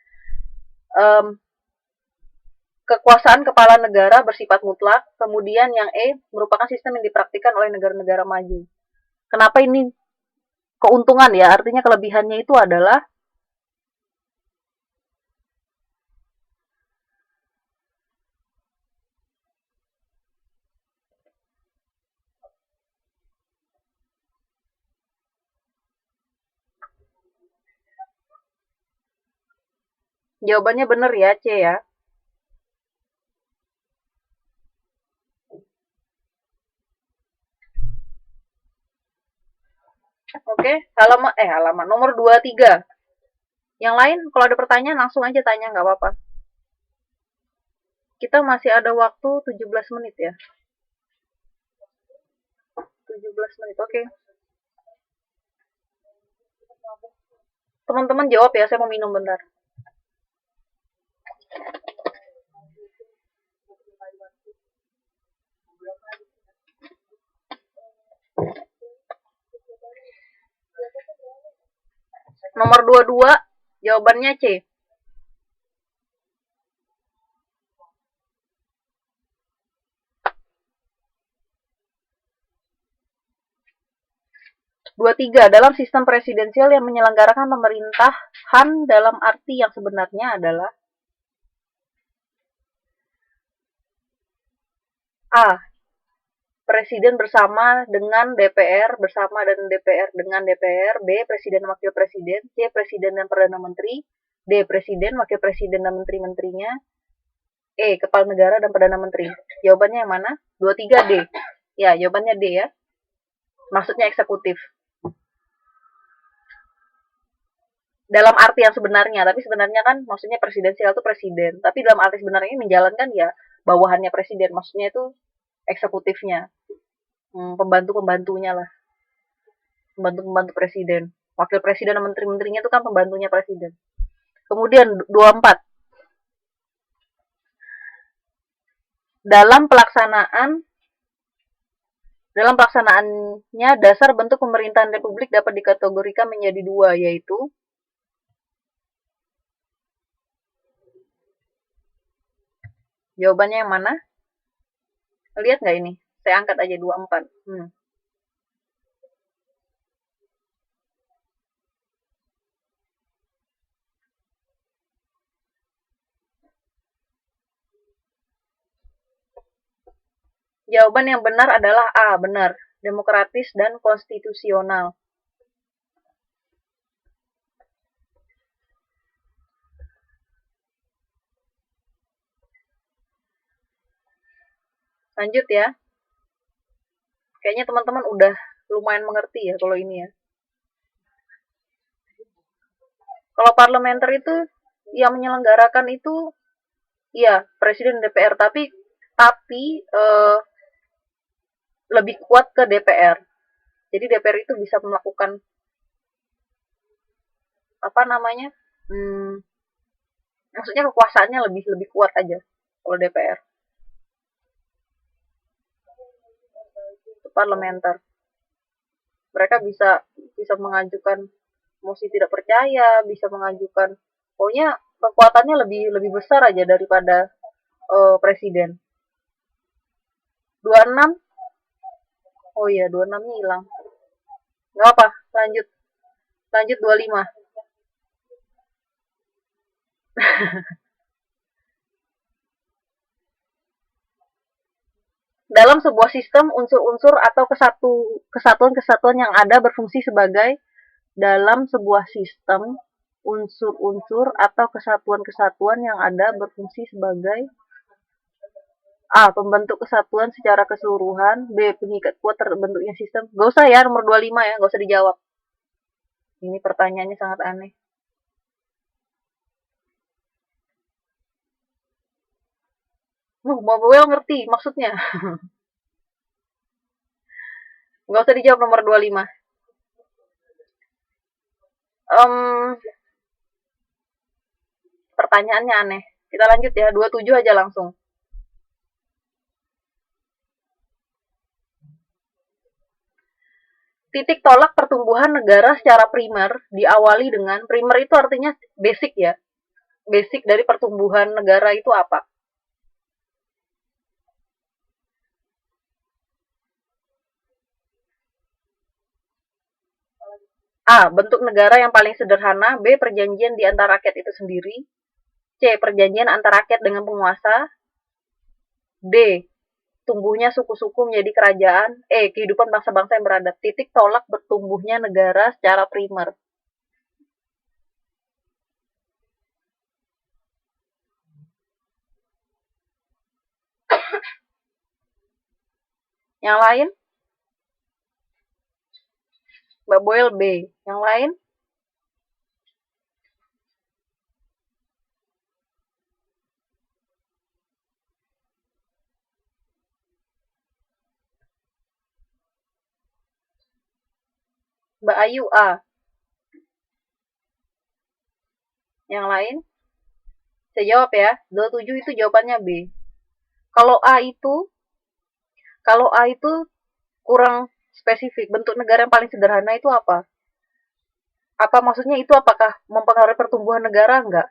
Kekuasaan kepala negara bersifat mutlak. Kemudian yang E merupakan sistem yang dipraktikkan oleh negara-negara maju. Kenapa ini keuntungan ya? Artinya kelebihannya itu adalah jawabannya benar ya, C ya. Halaman nomor 23. Yang lain kalau ada pertanyaan langsung aja tanya, nggak apa-apa. Kita masih ada waktu 17 menit ya. 17 menit, oke. Teman-teman jawab ya, saya mau minum bentar. Nomor 22, jawabannya C. Dua tiga, dalam sistem presidensial yang menyelenggarakan pemerintahan dalam arti yang sebenarnya adalah A. Presiden bersama dengan DPR, bersama dan DPR dengan DPR. B. Presiden dan Wakil Presiden. C. Presiden dan Perdana Menteri. D. Presiden, Wakil Presiden dan Menteri-menterinya. E. Kepala Negara dan Perdana Menteri. Jawabannya yang mana? 23 D. Ya, jawabannya D ya. Maksudnya eksekutif. Dalam arti yang sebenarnya, tapi sebenarnya kan maksudnya presidensial itu presiden. Tapi dalam arti sebenarnya menjalankan ya bawahannya presiden. Maksudnya itu eksekutifnya. Pembantu-pembantunya lah. Pembantu-pembantu presiden. Wakil presiden dan menteri-menterinya itu kan pembantunya presiden. Kemudian 24. Dalam pelaksanaannya dasar bentuk pemerintahan republik dapat dikategorikan menjadi dua, yaitu jawabannya yang mana? Lihat nggak ini? Saya angkat aja 24. Jawaban yang benar adalah A, benar. Demokratis dan konstitusional. Lanjut ya. Kayaknya teman-teman udah lumayan mengerti ya kalau ini ya. Kalau parlementer itu yang menyelenggarakan itu ya presiden DPR, tapi lebih kuat ke DPR. Jadi DPR itu bisa melakukan apa namanya? Maksudnya kekuasaannya lebih kuat aja kalau DPR. Itu parlementer. Mereka bisa mengajukan mosi tidak percaya, bisa mengajukan, pokoknya kekuatannya lebih besar aja daripada presiden. 26, oh iya 26-nya hilang. Nggak apa, lanjut. Lanjut 25. Dalam sebuah sistem, unsur-unsur atau kesatuan-kesatuan yang ada berfungsi sebagai dalam sebuah sistem, unsur-unsur atau kesatuan-kesatuan yang ada berfungsi sebagai A. Pembentuk kesatuan secara keseluruhan. B. Pengikat kuat terbentuknya sistem. Gak usah ya, nomor 25 ya, gak usah dijawab. Ini pertanyaannya sangat aneh. Mau Bawel ngerti maksudnya. Gak usah dijawab nomor 25. Pertanyaannya aneh. Kita lanjut ya, 27 aja langsung. Titik tolak pertumbuhan negara secara primer diawali dengan, primer itu artinya basic ya. Basic dari pertumbuhan negara itu apa? A. Bentuk negara yang paling sederhana. B. Perjanjian di antara rakyat itu sendiri. C. Perjanjian antara rakyat dengan penguasa. D. Tumbuhnya suku-suku menjadi kerajaan. E. Kehidupan bangsa-bangsa yang beradab. Titik tolak bertumbuhnya negara secara primer. Yang lain? Mbak Boel B. Yang lain? Mbak Ayu A. Yang lain? Saya jawab ya. 27 itu jawabannya B. Kalau A itu, kalau A itu kurang spesifik. Bentuk negara yang paling sederhana itu apa? Apa maksudnya itu apakah mempengaruhi pertumbuhan negara? Enggak.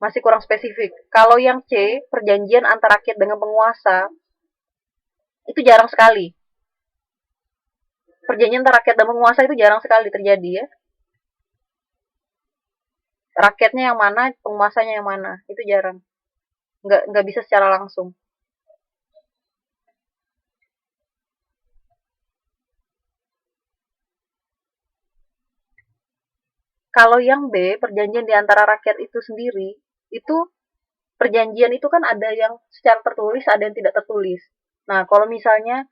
Masih kurang spesifik. Kalau yang C, perjanjian antara rakyat dengan penguasa, itu jarang sekali. Perjanjian antara rakyat dan penguasa itu jarang sekali terjadi ya. Rakyatnya yang mana, penguasanya yang mana, itu jarang. Nggak bisa secara langsung. Kalau yang B, perjanjian di antara rakyat itu sendiri, itu perjanjian itu kan ada yang secara tertulis, ada yang tidak tertulis. Nah, kalau misalnya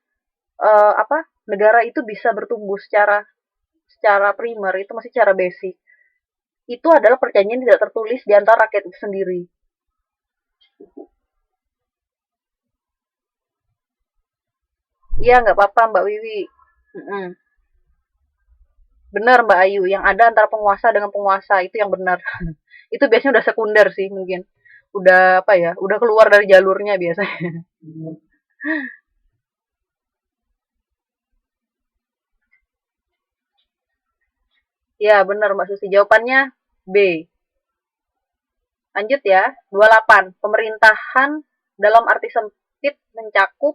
negara itu bisa bertumbuh secara primer, itu masih secara basic. Itu adalah perjanjian tidak tertulis di antara rakyat itu sendiri. Iya, nggak apa-apa Mbak Wiwi. Mm-mm. Benar Mbak Ayu, yang ada antara penguasa dengan penguasa itu yang benar. Itu biasanya udah sekunder sih mungkin. Udah apa ya? Udah keluar dari jalurnya biasanya. Ya, benar Mbak Susi. Jawabannya B. Lanjut ya. 28. Pemerintahan dalam arti sempit mencakup.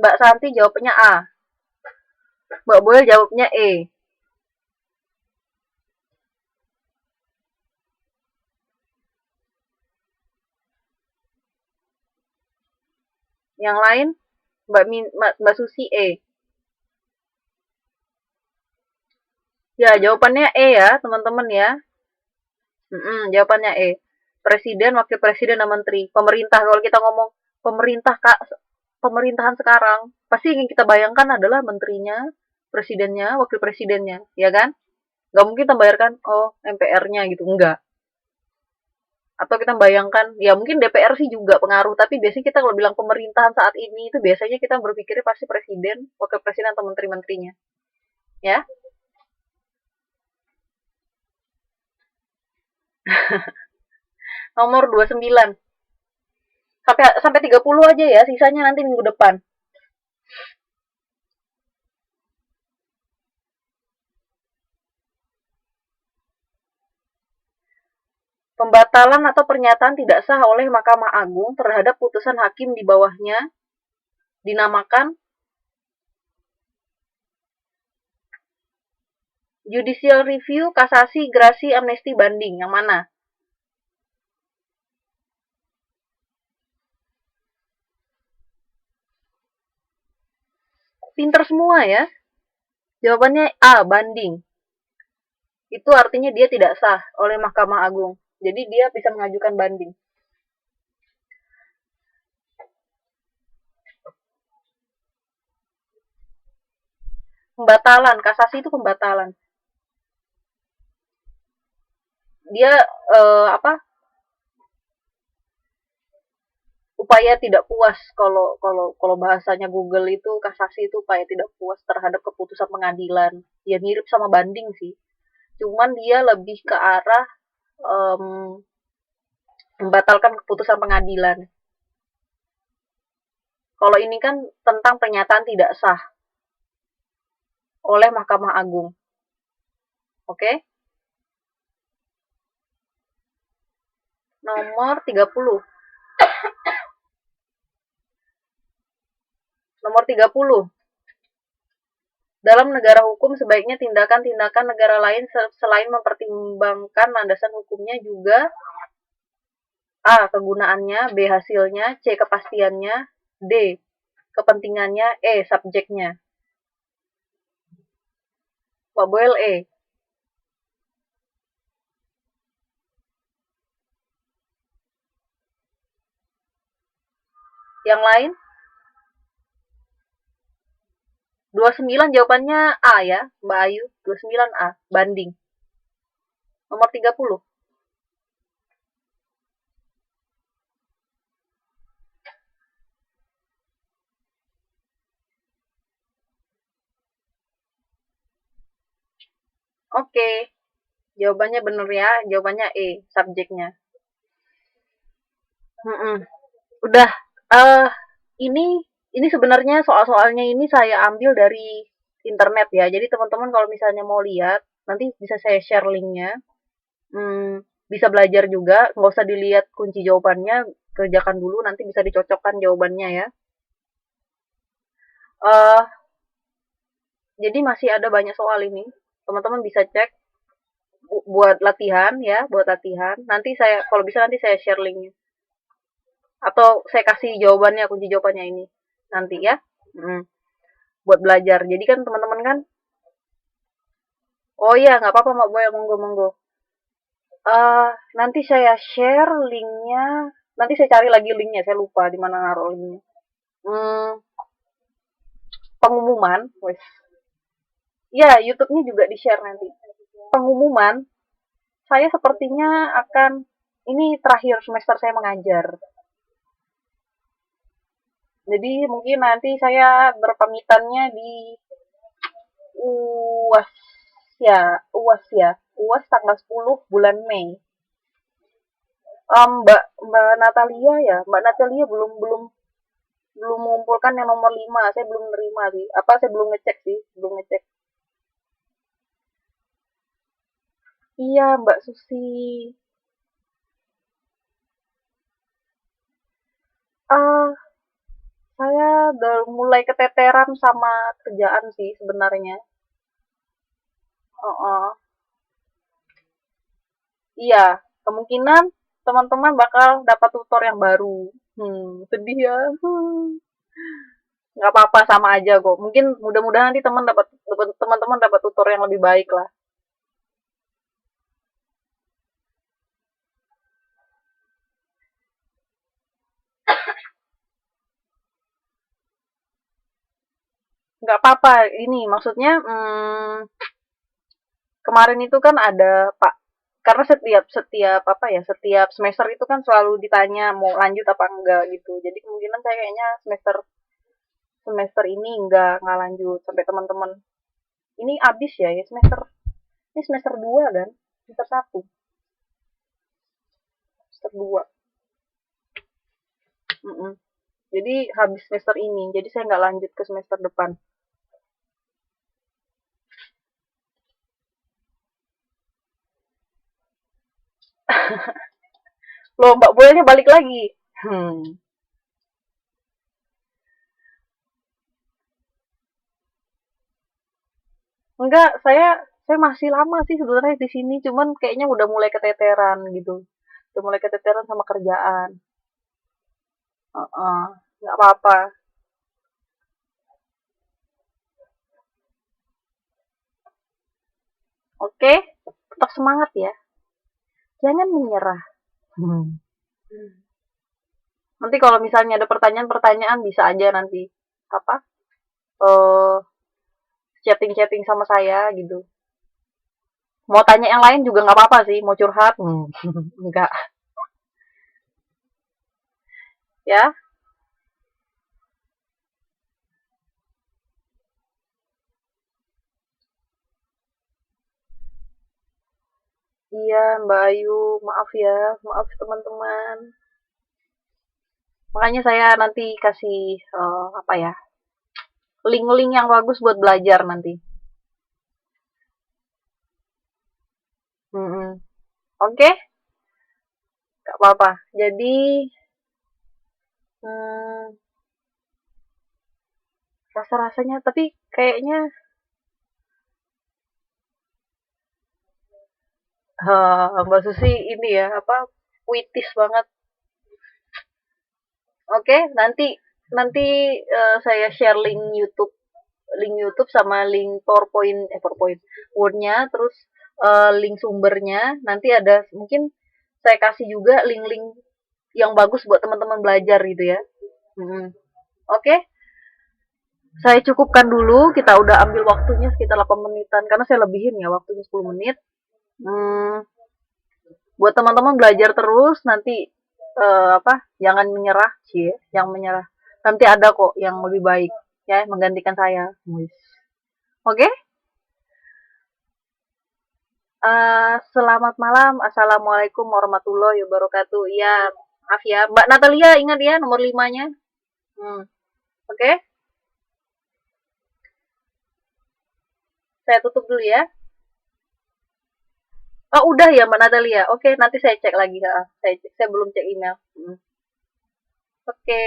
Mbak Santi jawabnya A. Mbak Boel jawabnya E. Yang lain Mbak Susi E. Ya, jawabannya E ya, teman-teman ya. Jawabannya E. Presiden, wakil presiden, dan menteri. Pemerintah, kalau kita ngomong pemerintah Kak, pemerintahan sekarang, pasti yang kita bayangkan adalah menterinya, presidennya, wakil presidennya, ya kan? Nggak mungkin kita bayangkan, oh MPR-nya gitu, enggak. Atau kita bayangkan, ya mungkin DPR sih juga pengaruh, tapi biasanya kita kalau bilang pemerintahan saat ini itu biasanya kita berpikirnya pasti presiden, wakil presiden atau menteri-menterinya, ya. Nomor 29. Sampai sampai 30 aja ya, sisanya nanti minggu depan. Pembatalan atau pernyataan tidak sah oleh Mahkamah Agung terhadap putusan hakim di bawahnya dinamakan judicial review, kasasi, grasi, amnesti, banding. Yang mana? Pinter semua ya. Jawabannya A, banding. Itu artinya dia tidak sah oleh Mahkamah Agung. Jadi dia bisa mengajukan banding. Pembatalan, kasasi itu pembatalan. Dia apa? Upaya tidak puas, kalau kalau kalau bahasanya Google itu kasasi itu upaya tidak puas terhadap keputusan pengadilan. Ya mirip sama banding sih. Cuman dia lebih ke arah um, membatalkan keputusan pengadilan. Kalau ini kan tentang pernyataan tidak sah oleh Mahkamah Agung. Oke? Nomor 30. Nomor 30. Dalam negara hukum sebaiknya tindakan-tindakan negara lain selain mempertimbangkan landasan hukumnya juga A. Kegunaannya, B. Hasilnya, C. Kepastiannya, D. Kepentingannya, E. Subjeknya. Pak Boel E. Yang lain? 29 jawabannya A ya, Mbak Ayu. 29 A, banding. Nomor 30. Oke, jawabannya bener ya. Jawabannya E, subjeknya. Udah. eh ini sebenarnya soal-soalnya ini saya ambil dari internet ya. Jadi teman-teman kalau misalnya mau lihat, nanti bisa saya share linknya. Bisa belajar juga, nggak usah dilihat kunci jawabannya, kerjakan dulu, nanti bisa dicocokkan jawabannya ya. eh jadi masih ada banyak soal ini. Teman-teman bisa cek buat latihan ya, buat latihan. Nanti saya kalau bisa nanti saya share linknya. Atau saya kasih jawabannya, kunci jawabannya ini nanti ya. Hmm, buat belajar. Jadi kan teman-teman kan, oh iya nggak apa-apa Mbak Boy, monggo monggo. Nanti saya share linknya. Nanti saya cari lagi linknya. Saya lupa di mana naruh linknya. Hmm, pengumuman, wes. Ya, YouTube-nya juga di-share nanti. Pengumuman, saya sepertinya akan, ini terakhir semester saya mengajar. Jadi mungkin nanti saya berpamitannya di UAS ya, UAS ya. UAS tanggal 10 bulan Mei. Mbak Mbak Natalia ya, Mbak Natalia belum belum belum mengumpulkan yang nomor 5. Saya belum nerima sih. Apa saya belum ngecek sih, belum ngecek. Iya, Mbak Susi. Ah, saya udah mulai keteteran sama kerjaan sih sebenarnya. Uh-uh. Iya, kemungkinan teman-teman bakal dapat tutor yang baru. Sedih ya. Nggak apa-apa, sama aja kok. Mungkin mudah-mudahan nanti teman-teman dapat tutor yang lebih baik lah. Nggak apa-apa, ini maksudnya kemarin itu kan ada Pak, karena setiap setiap apa ya, setiap semester itu kan selalu ditanya mau lanjut apa enggak gitu. Jadi kemungkinan saya kayaknya semester semester ini nggak lanjut sampai teman-teman ini habis ya, ya semester ini semester 2 kan, semester satu, semester 2. Mm-mm. Jadi habis semester ini, jadi saya nggak lanjut ke semester depan. Loh, Mbak Boynya balik lagi. Enggak, saya masih lama sih sebenarnya di sini, cuman kayaknya udah mulai keteteran gitu. Udah mulai keteteran sama kerjaan. Heeh. Nggak apa-apa. Oke, tetap semangat ya. Jangan menyerah. Nanti kalau misalnya ada pertanyaan-pertanyaan bisa aja nanti apa? Eh chatting-chatting sama saya gitu. Mau tanya yang lain juga nggak apa-apa sih, mau curhat. Enggak, ya. Iya, Mbak Ayu, maaf ya, maaf teman-teman. Makanya saya nanti kasih apa ya, link-link yang bagus buat belajar nanti. Mm-mm. Oke, gak apa-apa. Jadi, hmm, rasa-rasanya, tapi kayaknya Mbak Susi ini ya, apa, puitis banget. Oke, nanti nanti saya share link YouTube sama link PowerPoint Word-nya, terus link sumbernya. Nanti ada mungkin saya kasih juga link-link yang bagus buat teman-teman belajar gitu ya. Hmm. Oke, saya cukupkan dulu. Kita udah ambil waktunya sekitar 8 menitan karena saya lebihin ya waktunya 10 menit. Hmm, buat teman-teman belajar terus nanti apa? Jangan menyerah, sih, yang menyerah. Nanti ada kok yang lebih baik ya menggantikan saya. Wis. Oke? Selamat malam. Assalamualaikum warahmatullahi wabarakatuh. Ya, maaf ya. Mbak Natalia ingat ya nomor limanya. Hmm. Oke, saya tutup dulu ya. Oh, udah ya Mbak Natalia. Oke, nanti saya cek lagi. Ha. Saya cek. Saya belum cek email. Hmm. Oke.